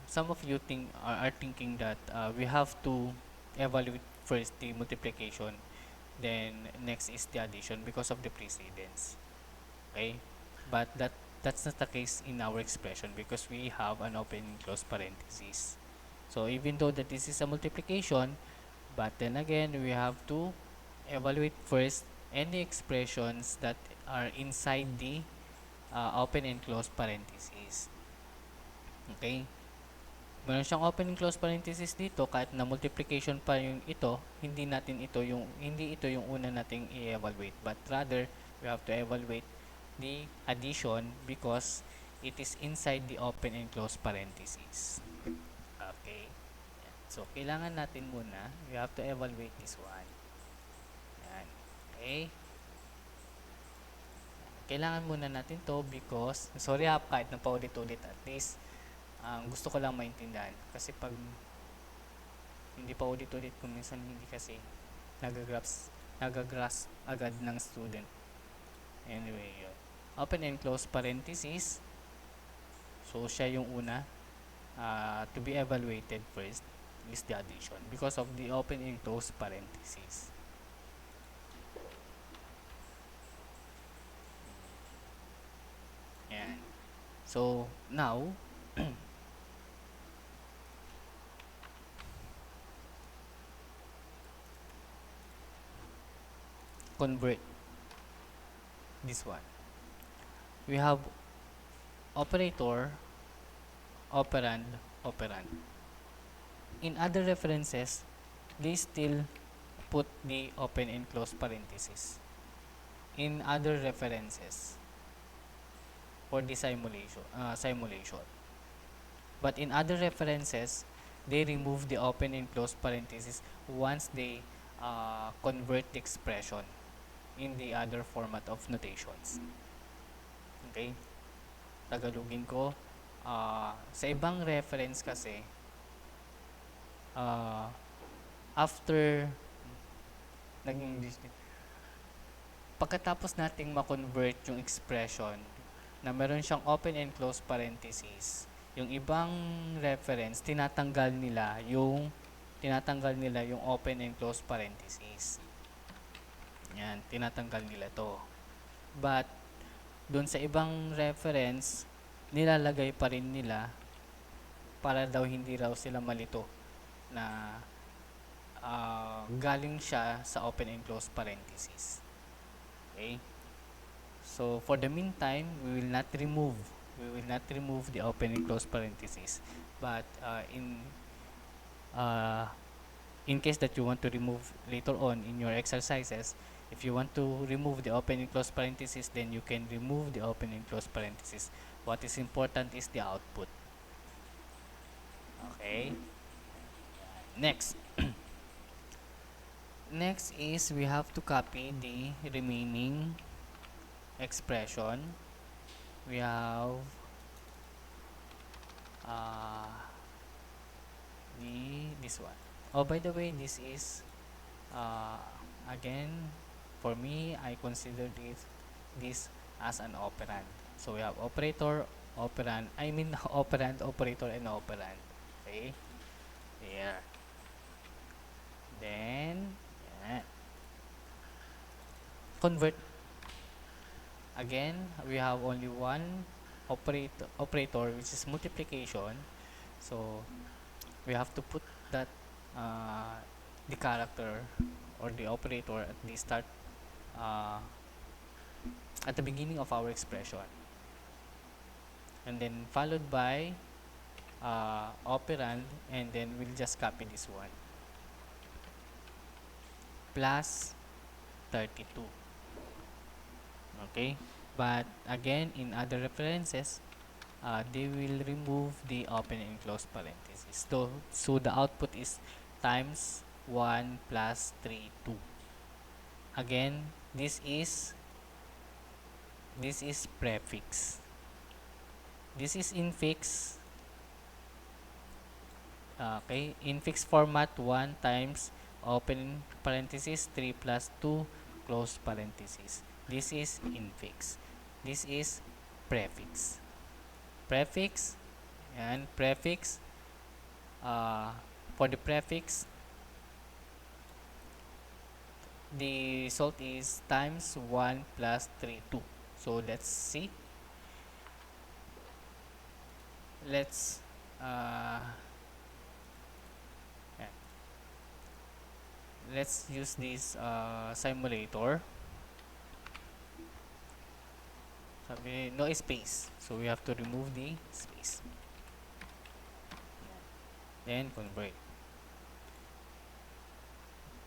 some of you are thinking that we have to evaluate first the multiplication, then next is the addition because of the precedence. Okay, but that's not the case in our expression because we have an open and close parenthesis. So even though that this is a multiplication, but then again we have to evaluate first any expressions that are inside the open and close parenthesis. Okay, meron siyang open and close parenthesis dito, kahit na multiplication pa yung ito, hindi ito yung una nating i-evaluate, but rather we have to evaluate the addition because it is inside the open and close parenthesis. Okay, so kailangan natin muna, we have to evaluate this one. Yan. Okay, kailangan muna natin to because, sorry ha, kahit na paulit-ulit, at least gusto ko lang maintindihan kasi pag hindi pa ulit-ulit kung minsan hindi kasi nagagrasp agad ng student. Anyway, yun. Open and close parenthesis, so siya yung una to be evaluated first is the addition because of the open and close parenthesis. Yan. So now convert this one. We have operator, operand, operand. In other references, they still put the open and close parenthesis. In other references for the simulation. But in other references, they remove the open and close parenthesis once they convert the expression in the other format of notations. Okay? Tagalogin ko. Sa ibang reference kasi, after naging English, pagkatapos nating ma-convert yung expression na meron siyang open and close parenthesis, yung ibang reference tinatanggal nila yung open and close parenthesis. Yan, tinatanggal nila to. But doon sa ibang reference, nilalagay pa rin nila para daw hindi raw sila malito na galing siya sa open and close parenthesis. Okay? So for the meantime, we will not remove the open and close parenthesis. But in case that you want to remove later on in your exercises, if you want to remove the open and close parenthesis, then you can remove the open and close parenthesis. What is important is the output. Okay? Next. Next is we have to copy the remaining expression. We have this one. Oh, by the way, this is again For me, I consider this as an operand. So we have operator, operand, operand, operator, and operand. Okay? There. Then, yeah. Convert. Again, we have only one operator, which is multiplication. So we have to put that uh, the character or the operator at the start, uh, at the beginning of our expression, and then followed by operand, and then we'll just copy this one, plus 32. Okay, but again, in other references, they will remove the open and close parentheses, so the output is times 1 plus 3 2. Again, this is prefix. This is infix. Okay, infix format 1 times open parenthesis 3 plus 2 close parenthesis. This is infix. This is prefix. Prefix and prefix. For the prefix, the result is times 1 plus 3 2. So let's see. Let's uh, yeah, let's use this simulator. Sabi, no space. So we have to remove the space. Then convert.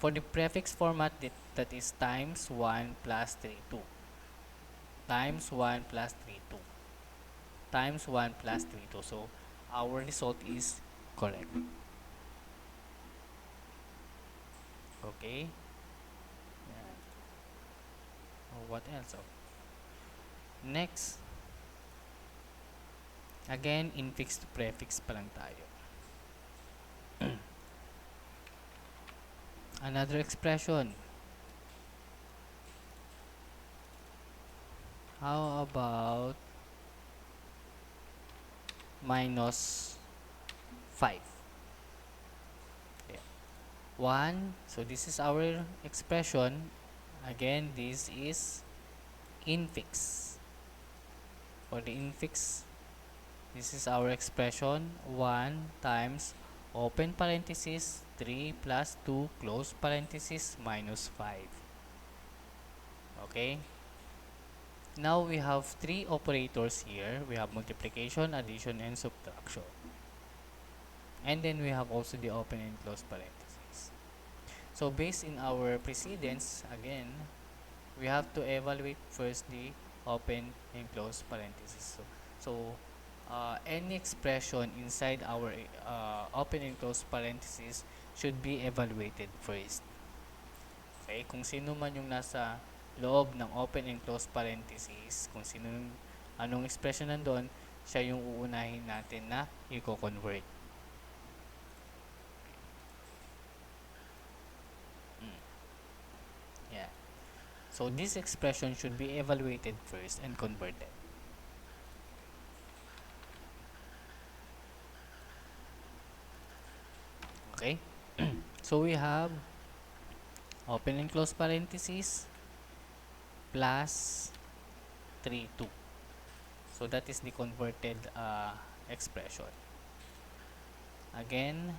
For the prefix format, that is times 1 plus 3 2. Times 1 plus 3 2. Times 1 plus 3 2. So our result is correct. Okay. Yan. What else? Next. Again, infix to prefix pa lang tayo. Another expression. How about minus 5? Yeah. 1. So this is our expression. Again, this is infix. For the infix, this is our expression. 1 times open parenthesis 3 plus 2 close parenthesis minus 5. Okay? Now we have three operators here. We have multiplication, addition, and subtraction. And then we have also the open and close parentheses. So based in our precedence, again, we have to evaluate first the open and close parentheses. So any expression inside our open and close parentheses should be evaluated first. Okay, kung sino man yung nasa loob ng open and close parentheses, kung sino yung anong expression nandun, siya yung uunahin natin na i-convert. Yeah. So this expression should be evaluated first and converted. Okay? So we have open and close parentheses plus 3 2. So that is the converted expression. Again,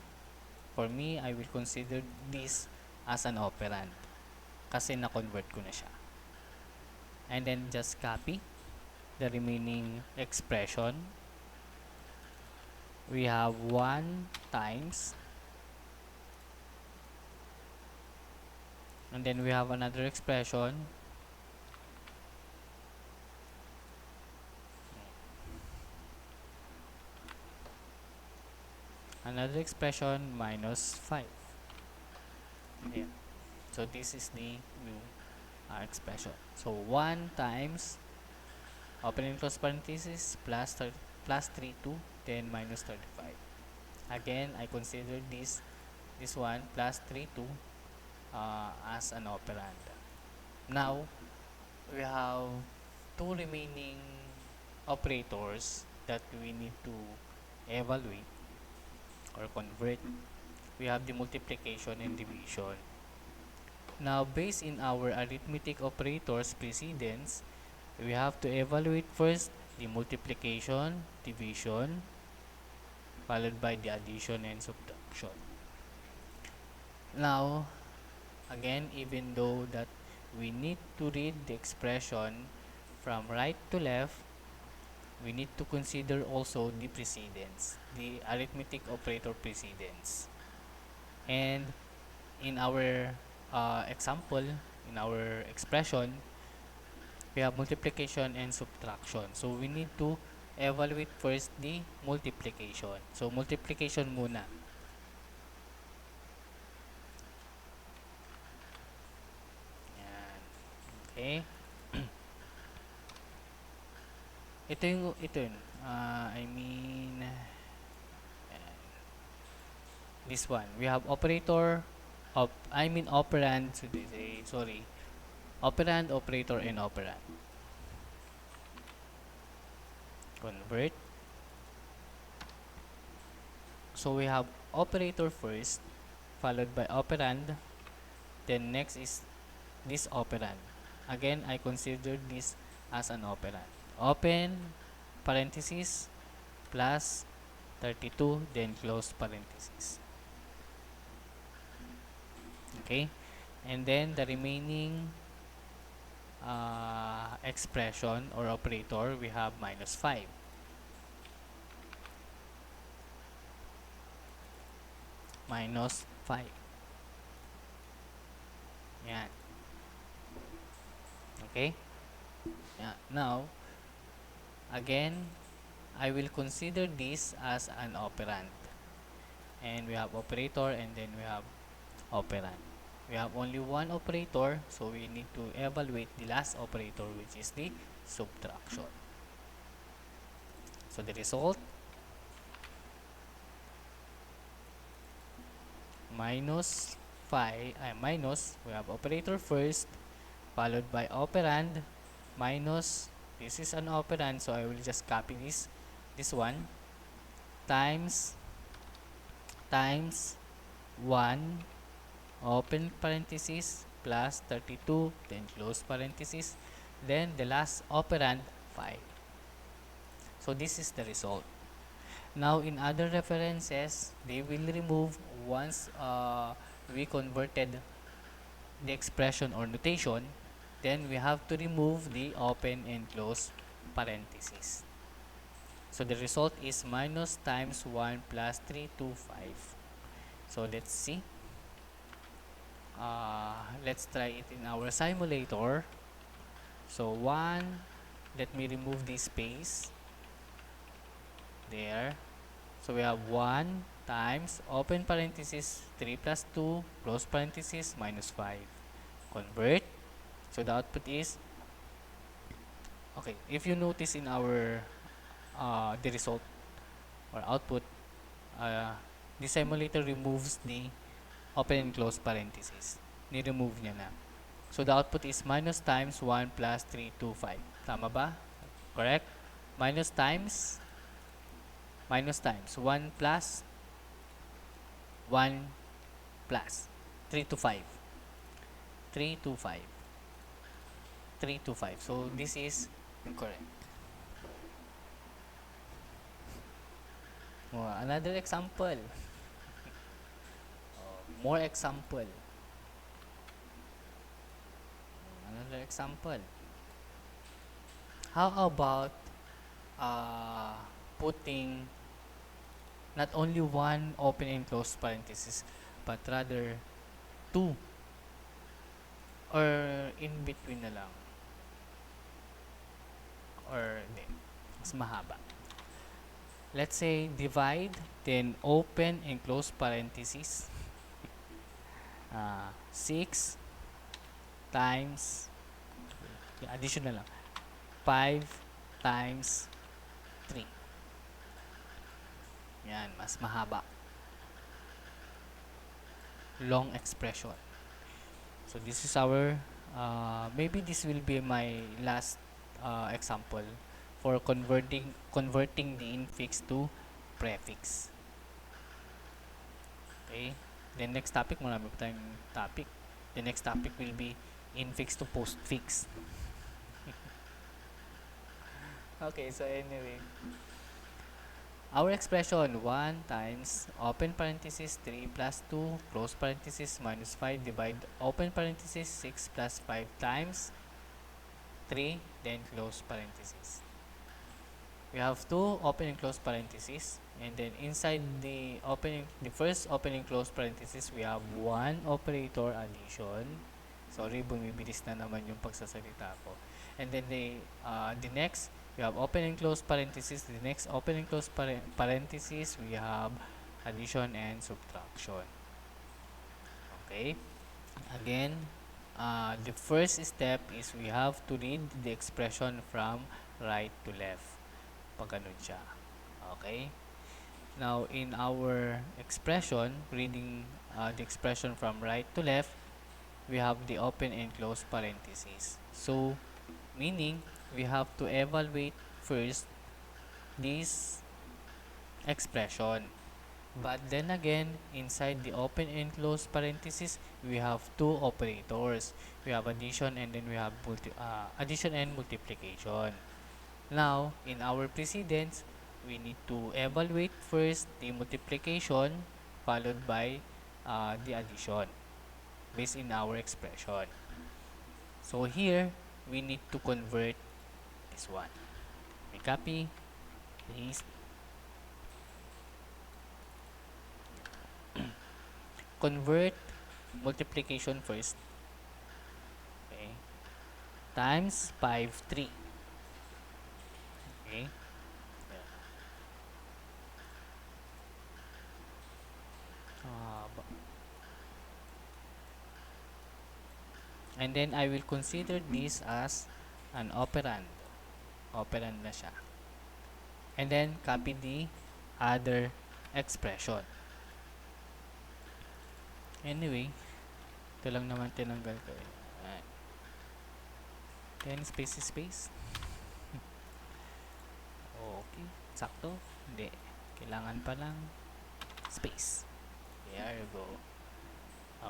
for me, I will consider this as an operand kasi na-convert ko na siya. And then just copy the remaining expression. We have 1 times, and then we have another expression. Another expression minus 5. Yeah. So this is the new expression. So 1 times open and close parenthesis plus 3 2, then minus 35. Again, I consider this one plus 3 2 as an operand. Now, we have two remaining operators that we need to evaluate or convert. We have the multiplication and division. Now, based in our arithmetic operators precedence, we have to evaluate first the multiplication, division, followed by the addition and subtraction. Now, again, even though that we need to read the expression from right to left, we need to consider also the precedence, the arithmetic operator precedence. And in our example, in our expression, we have multiplication and subtraction. So, we need to evaluate first the multiplication. So, multiplication muna. Yan. Okay. Ito yun. I mean, this one. We have operator, operand, sorry, operand, operator, and operand. Convert. So we have operator first, followed by operand. Then next is this operand. Again, I consider this as an operand. Open parenthesis plus 32, then close parenthesis. Okay, and then the remaining expression or operator, we have minus 5. Minus 5. Yan. Okay? Yeah. Now, again, I will consider this as an operand. And we have operator and then we have operand. We have only one operator, so we need to evaluate the last operator, which is the subtraction. So the result, minus 5, minus, we have operator first, followed by operand, minus, this is an operand, so I will just copy this one, times 1, open parenthesis, plus 32, then close parenthesis, then the last operand, 5. So this is the result. Now, in other references, they will remove once we converted the expression or notation, then we have to remove the open and close parenthesis. So the result is minus times 1 plus 325. So let's see. Let's try it in our simulator. So 1, let me remove this space. There. So we have 1 times open parenthesis 3 plus 2 close parenthesis minus 5. Convert. So the output is, okay, if you notice in our the result or output, the simulator removes the open and close parenthesis. Ni-remove niya na. So the output is minus times 1 plus 325. Tama ba? Correct? Minus times 1 plus 1 plus 3 to 5. 3 to 5. 3 to 5. So this is correct. Another example. More example. Another example. How about putting not only one open and close parenthesis, but rather 2 or in between na lang, or hindi, mas mahaba. Let's say divide, then open and close parenthesis, 6 times, addition na lang, 5 times 3. Yan, mas mahaba. Long expression. So this is our maybe this will be my last example for converting the infix to prefix. Okay? The next topic, marami pa tayong topic. The next topic will be infix to postfix. Okay, so anyway, our expression 1 times open parenthesis 3 plus 2 close parenthesis minus 5 divide open parenthesis 6 plus 5 times 3 then close parenthesis. We have two open and close parentheses, and then inside the first open and close parenthesis we have one operator addition. Sorry, bumibilis na naman yung pagsasalita ko. And then the next we have open and close parenthesis. The next open and close parenthesis we have addition and subtraction. Okay, again, the first step is we have to read the expression from right to left. Pag ganun siya. Okay? Now, in our expression, reading the expression from right to left, we have the open and close parentheses. So, meaning, we have to evaluate first this expression. But then again, inside the open and close parentheses, we have two operators. We have addition and then we have addition and multiplication. Now, in our precedence, we need to evaluate first the multiplication followed by the addition based in our expression. So here, we need to convert this one. We copy, paste, convert multiplication first. Okay, times 5, 3. Okay. And then I will consider this as an operand. Operand na siya. And then copy the other expression. Anyway, ito lang naman tinanggal ko. Ayan. Then space. Okay, sakto. Hindi. Kailangan pa lang space. There you go.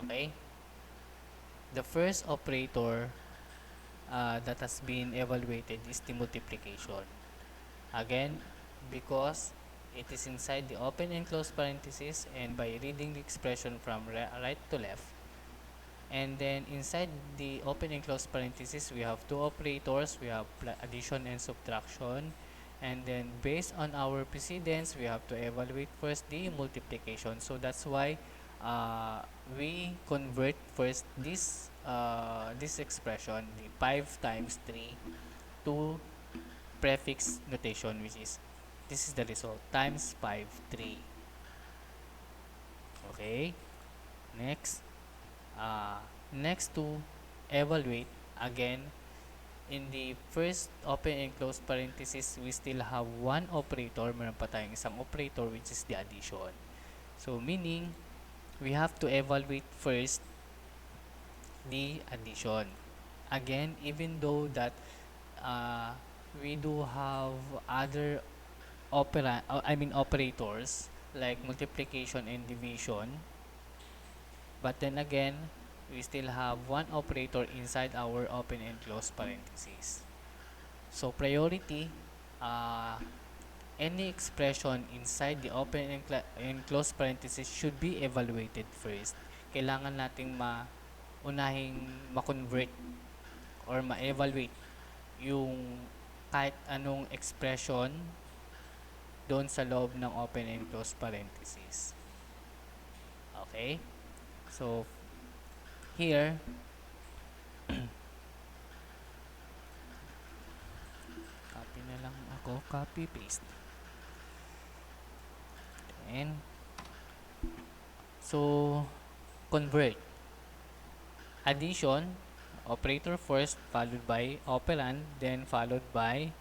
Okay. The first operator that has been evaluated is the multiplication. Again, because it is inside the open and close parenthesis, and by reading the expression from right to left, and then inside the open and close parenthesis we have two operators. We have addition and subtraction, and then based on our precedence we have to evaluate first the multiplication. So that's why we convert first this expression, the 5 times 3, to prefix notation, which is this is the result, times 5, 3. Okay, next, next to evaluate, again, in the first open and close parenthesis we still have one operator. Meron pa tayong isang operator, which is the addition. So meaning we have to evaluate first the addition. Again, even though that we do have other operators like multiplication and division, but then again, we still have one operator inside our open and close parentheses. So priority, any expression inside the open and close parentheses should be evaluated first. Kailangan nating unahing ma-convert or ma-evaluate yung kahit anong expression doon sa loob ng open and close parentheses. Okay? So, here, copy na lang ako, copy, paste. And, so, convert. Addition, operator first, followed by operand, then followed by,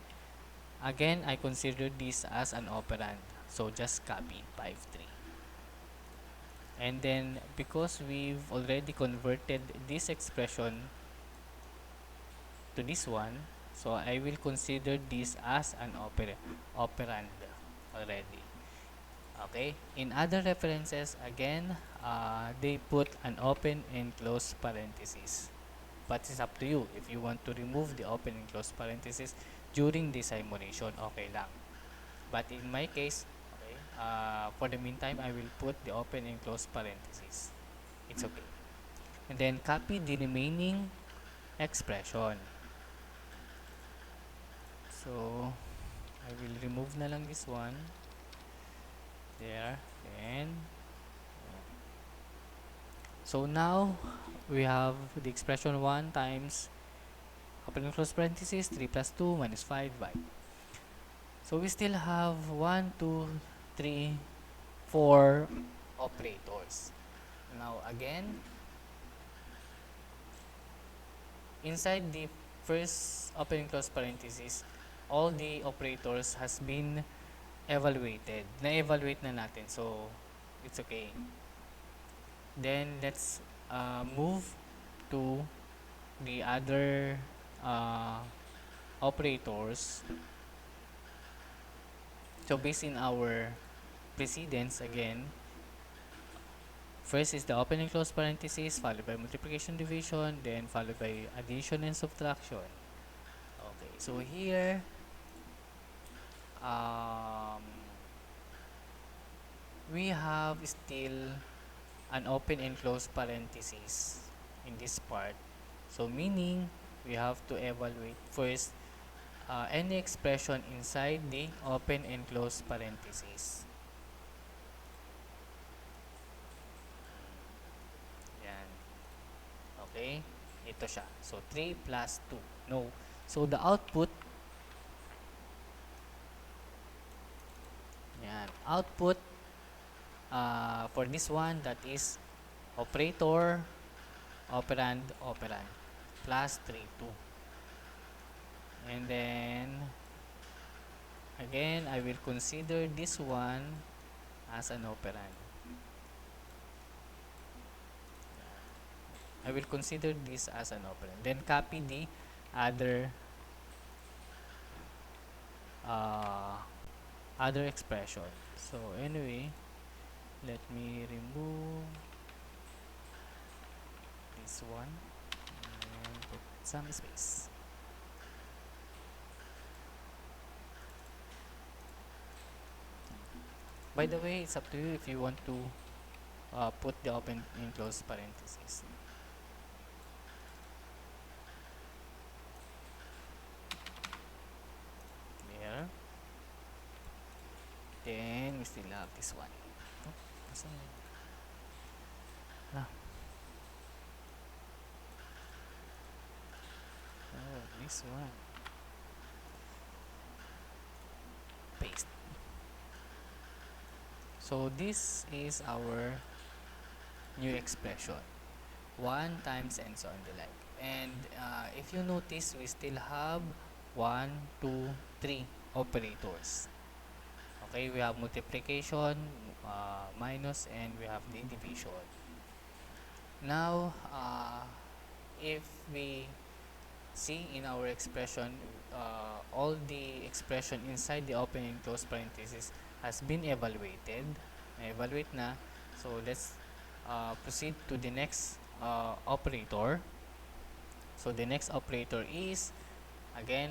again, I consider this as an operand. So, just copy 5, 3. And then, because we've already converted this expression to this one, so I will consider this as an operand already. Okay, in other references, again, they put an open and close parenthesis. But it's up to you. If you want to remove the open and close parenthesis during the simulation, okay lang. But in my case, okay, for the meantime, I will put the open and close parenthesis. It's okay. And then copy the remaining expression. So, I will remove na lang this one. There. Then, so now, we have the expression 1 times open and close parenthesis 3 plus 2 minus 5y. So we still have 1, 2, 3, 4 operators. Now again, inside the first open and close parenthesis, all the operators has been evaluated. Na-evaluate na natin. So, it's okay. Then, let's move to the other operators. So, based in our precedence, again, first is the open and close parenthesis, followed by multiplication, division, then followed by addition and subtraction. Okay, so here, um, we have still an open and close parenthesis in this part. So meaning, we have to evaluate first any expression inside the open and close parenthesis. Yan. Okay? Ito siya. So, 3 plus 2. No. So, the output, yan. Output for this one, that is operator, operand, operand, plus 3, 2. And then, again, I will consider this one as an operand. I will consider this as an operand. Then copy the other other expression. So anyway, let me remove this one and put some space. By the way, it's up to you if you want to put the open and close parentheses. There. Then we still have this one. Oh, asan yun? Ah. Oh, this one. Paste. So this is our new expression. 1 times and so on the like. And if you notice, we still have 1, 2, 3 operators. Okay, we have multiplication, minus, and we have the division. Now, if we see in our expression, all the expression inside the open and close parenthesis has been evaluated. Evaluate na. So, let's proceed to the next operator. So, the next operator is, again,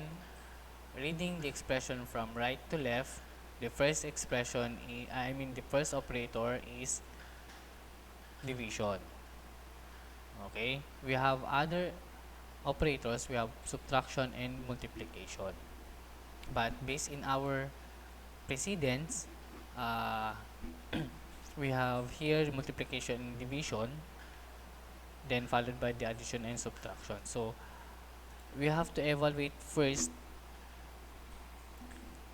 reading the expression from right to left. The first expression, the first operator is division. Okay? We have other operators. We have subtraction and multiplication. But based in our precedence, we have here multiplication and division, then followed by the addition and subtraction. So, we have to evaluate first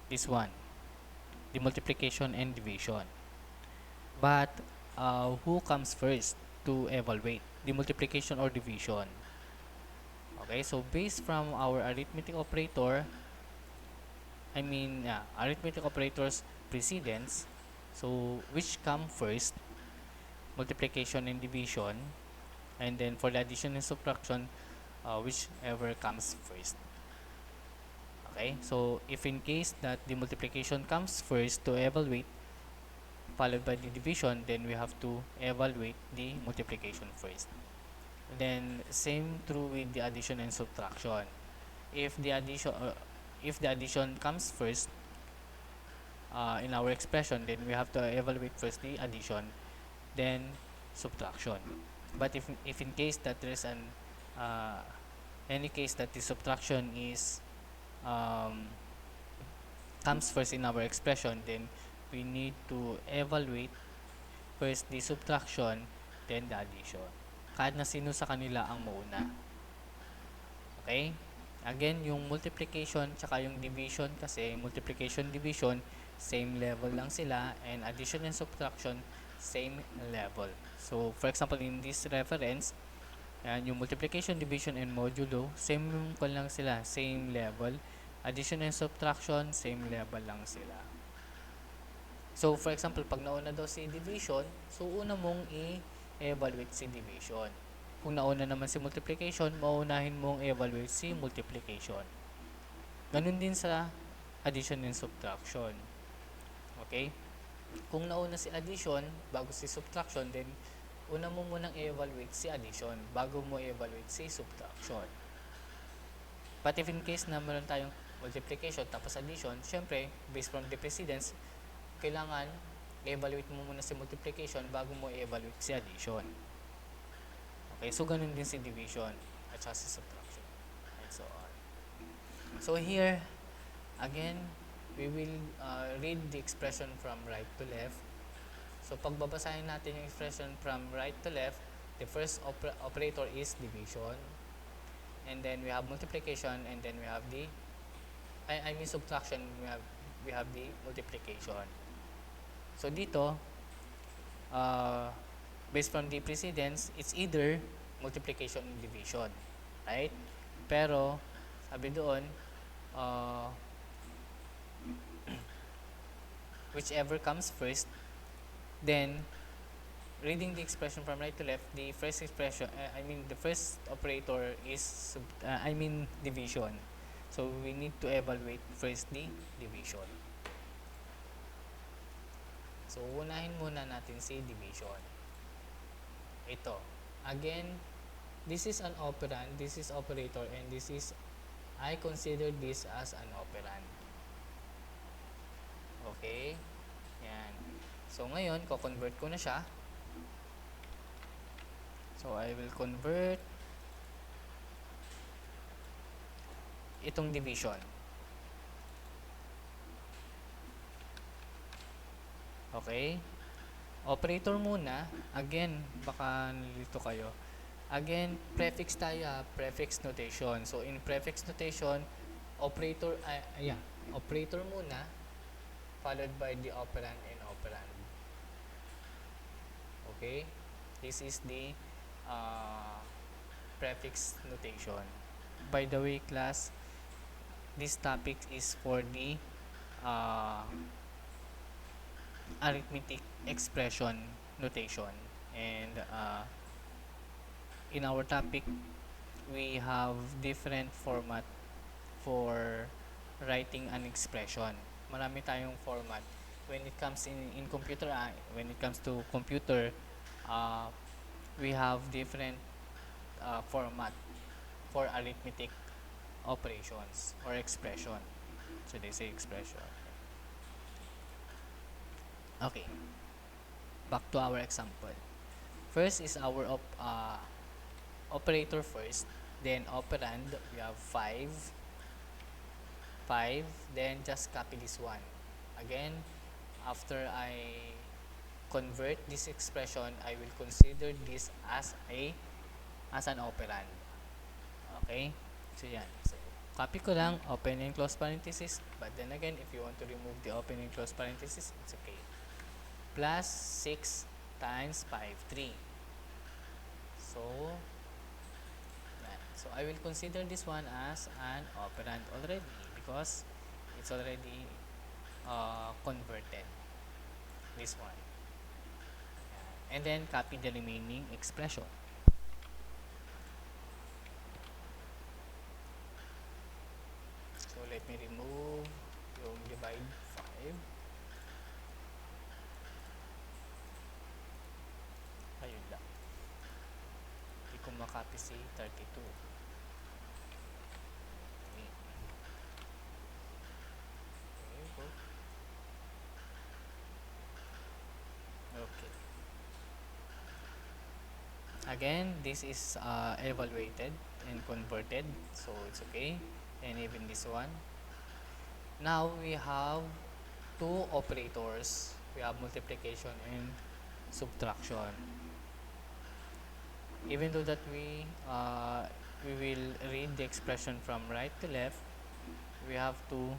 this one, the multiplication and division. But who comes first to evaluate, the multiplication or division? Okay, so based from our arithmetic operator, arithmetic operators precedence, so which come first, multiplication and division, and then for the addition and subtraction, whichever comes first. Okay, so if in case that the multiplication comes first to evaluate, followed by the division, then we have to evaluate the multiplication first. Then same true with the addition and subtraction. If the addition comes first in our expression, then we have to evaluate first the addition, then subtraction. But if in case that there is an uh, any case that the subtraction is um, comes first in our expression, then we need to evaluate first the subtraction, then the addition. Kahit na sino sa kanila ang mauna. Okay? Again, yung multiplication tsaka yung division kasi, multiplication, division, same level lang sila, and addition and subtraction, same level. So, for example, in this reference, yung multiplication, division, and modulo, same ko lang sila, same level. Addition and subtraction, same level lang sila. So, for example, pag nauna daw si division, so una mong i-evaluate si division. Kung nauna naman si multiplication, maunahin mong evaluate si multiplication. Ganun din sa addition and subtraction. Okay? Kung nauna si addition, bago si subtraction, then una mo munang i-evaluate si addition bago mo i-evaluate si subtraction. But if in case na meron tayong multiplication tapos addition, syempre, based from the precedence, kailangan i-evaluate mo muna si multiplication bago mo i-evaluate si addition. Okay, so ganun din si division at saka si subtraction and so on. So here, again, we will read the expression from right to left. So pagbabasahin natin yung expression from right to left, the first operator is division, and then we have multiplication, and then we have the I mean subtraction, we have the multiplication. So dito, based from the precedence, it's either multiplication and division, right? Pero sabi doon, whichever comes first, then reading the expression from right to left, the first expression, the first operator is division. So we need to evaluate first the division. So unahin muna natin si division. Ito. Again, this is an operand, this is operator, and this is, I consider this as an operand. Okay? Yan. So ngayon, ko-convert ko na siya. So I will convert itong division. Okay? Operator muna. Again, baka nalito kayo. Again, prefix tayo, prefix notation. So in prefix notation, operator operator muna followed by the operand and operand. Okay? This is the prefix notation. By the way, class, this topic is for the arithmetic expression notation, and in our topic we have different format for writing an expression. Marami tayong format when it comes in computer. When it comes to computer, we have different format for arithmetic operations or expression. So they say expression. Okay, back to our example. First is our operator first, then operand, we have 5, then just copy this one. Again, after I convert this expression, I will consider this as an operand. Okay? So yan. So, copy ko lang, open and close parenthesis, but then again, if you want to remove the open and close parenthesis, it's okay. Plus 6 times 5, 3. So, yan. So I will consider this one as an operand already because it's already converted. This one. Yan. And then copy the remaining expression. me remove yung divide 5. Ayun lang. Hindi ko makopy si 32. Okay. Okay, go. Okay. Again, this is evaluated and converted, so it's okay. And even this one. Now we have two operators. We have multiplication and subtraction. Even though that we will read the expression from right to left, we have to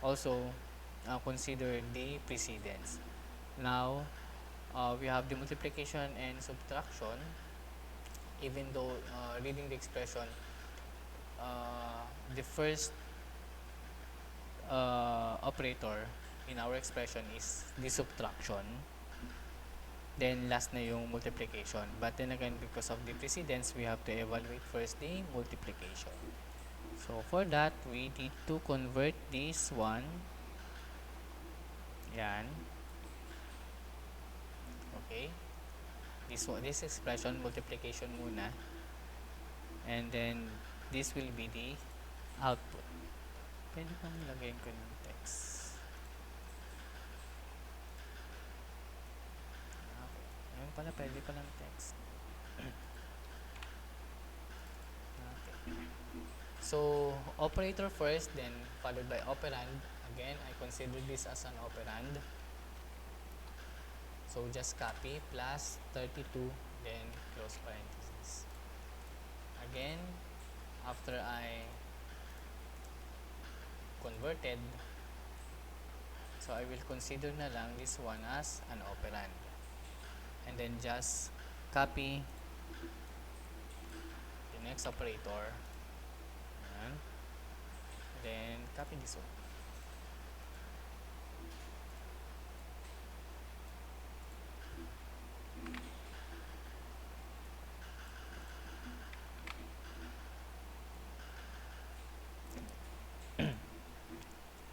also consider the precedence. Now, we have the multiplication and subtraction. Even though reading the expression, the first operator in our expression is the subtraction, then last na yung multiplication. But then again, because of the precedence, we have to evaluate first the multiplication. So for that, we need to convert this one. Yan. Okay. This expression, multiplication muna. And then, this will be the output. Pwede bang lagyan ko ng text? Okay. Ayun pala, pwede pa ng text. Okay. So, operator first, then followed by operand. Again, I consider this as an operand. So, just copy plus 32, then close parentheses. Again, after I converted, so I will consider na lang this one as an operand. And then just copy the next operator. Ayan. Then copy this one.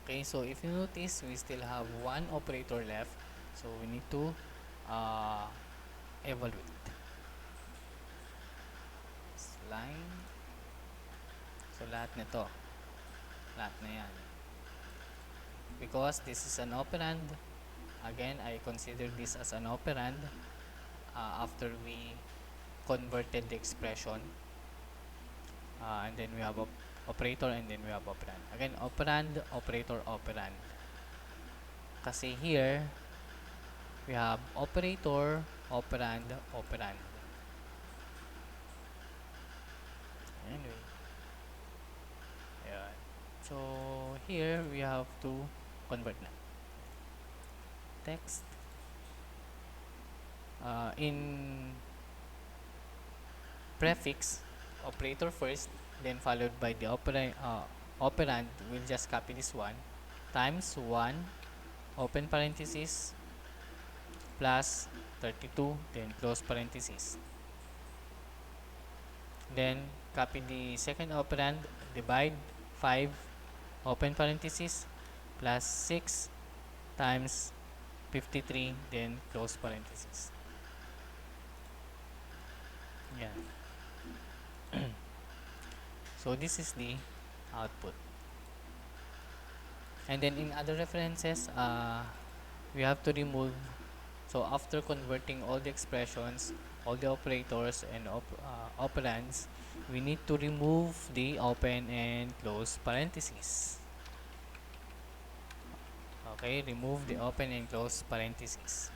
Okay, so if you notice, we still have one operator left. So we need to evaluate. This line. So lahat nito. Lahat na yan. Because this is an operand, again, I consider this as an operand after we converted the expression. And then we have operator, and then we have operand. Again, operand, operator, operand. Kasi here, we have operator, operand, operand. Anyway. Ayan. So, here, we have to convert na. Text. In prefix, operator first, then followed by the operand, we'll just copy this one, times 1, open parenthesis, plus 32, then close parenthesis. Then, copy the second operand, divide 5, open parenthesis, plus 6 times 53, then close parenthesis. Yan. So, this is the output. And then, in other references, we have to remove. So, after converting all the expressions, all the operators and operands, we need to remove the open and close parentheses. Okay, remove the open and close parentheses.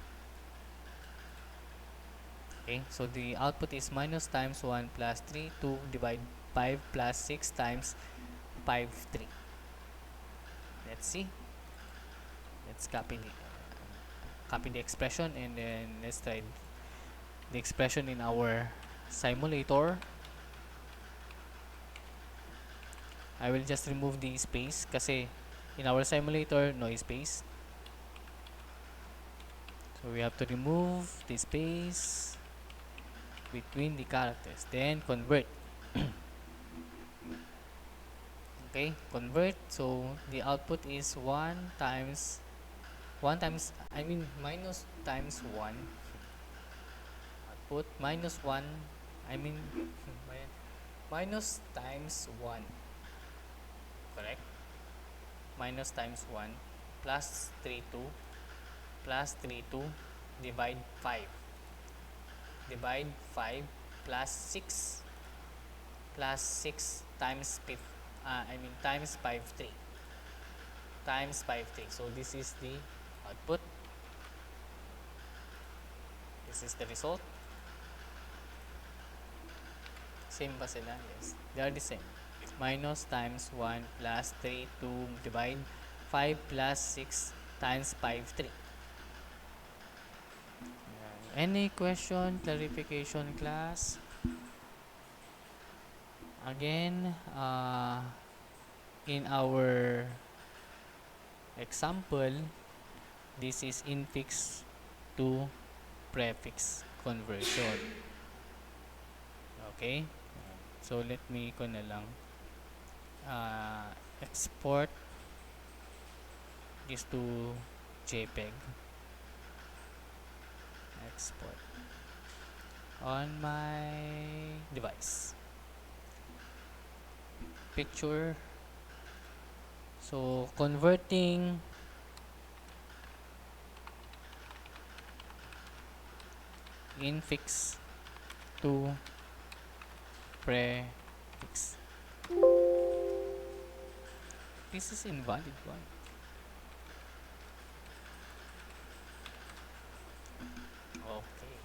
Okay, so the output is minus times 1 plus 3, 2 divide 5 plus 6 times 5, 3. Let's see. Let's copy the expression, and then let's try the expression in our simulator. I will just remove the space kasi in our simulator, no space. So we have to remove the space between the characters. Then convert. Okay, convert. So the output is 1 times 1 times, I mean minus times 1, output minus 1, I mean minus times 1, correct, minus times 1 plus 32 plus 32 divide 5, divide 5 plus 6 times I mean times 53 times 53. So this is the output, this is the result. Same ba sila? Yes, they are the same. Minus times 1 plus 3, 2 divide 5 plus 6 times 5, 3. Any question, clarification, class? Again, in our example, this is infix to prefix conversion. Okay? So, let me ko na lang export this to JPEG. Export on my device. Picture. So, converting infix to prefix. This is invalid one. Okay.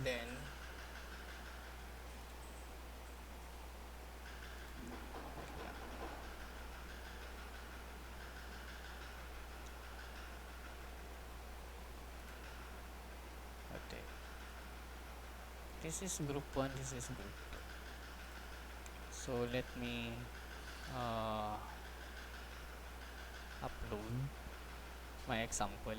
Then, okay. This is group 1, this is group 2. So, let me upload my example.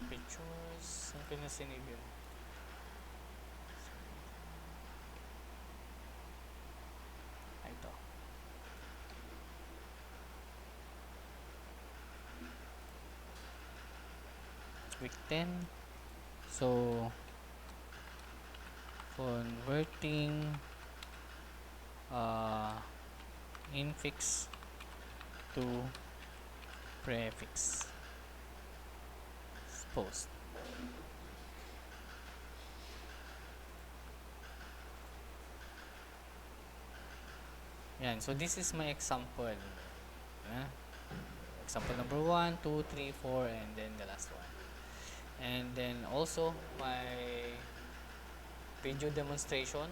Pictures. Saan ko na sinave yun? Ito. Week 10. So, converting infix to prefix. Post. Yan. So, this is my example. Example number 1, 2, 3, 4, and then the last one. And then also, my video demonstration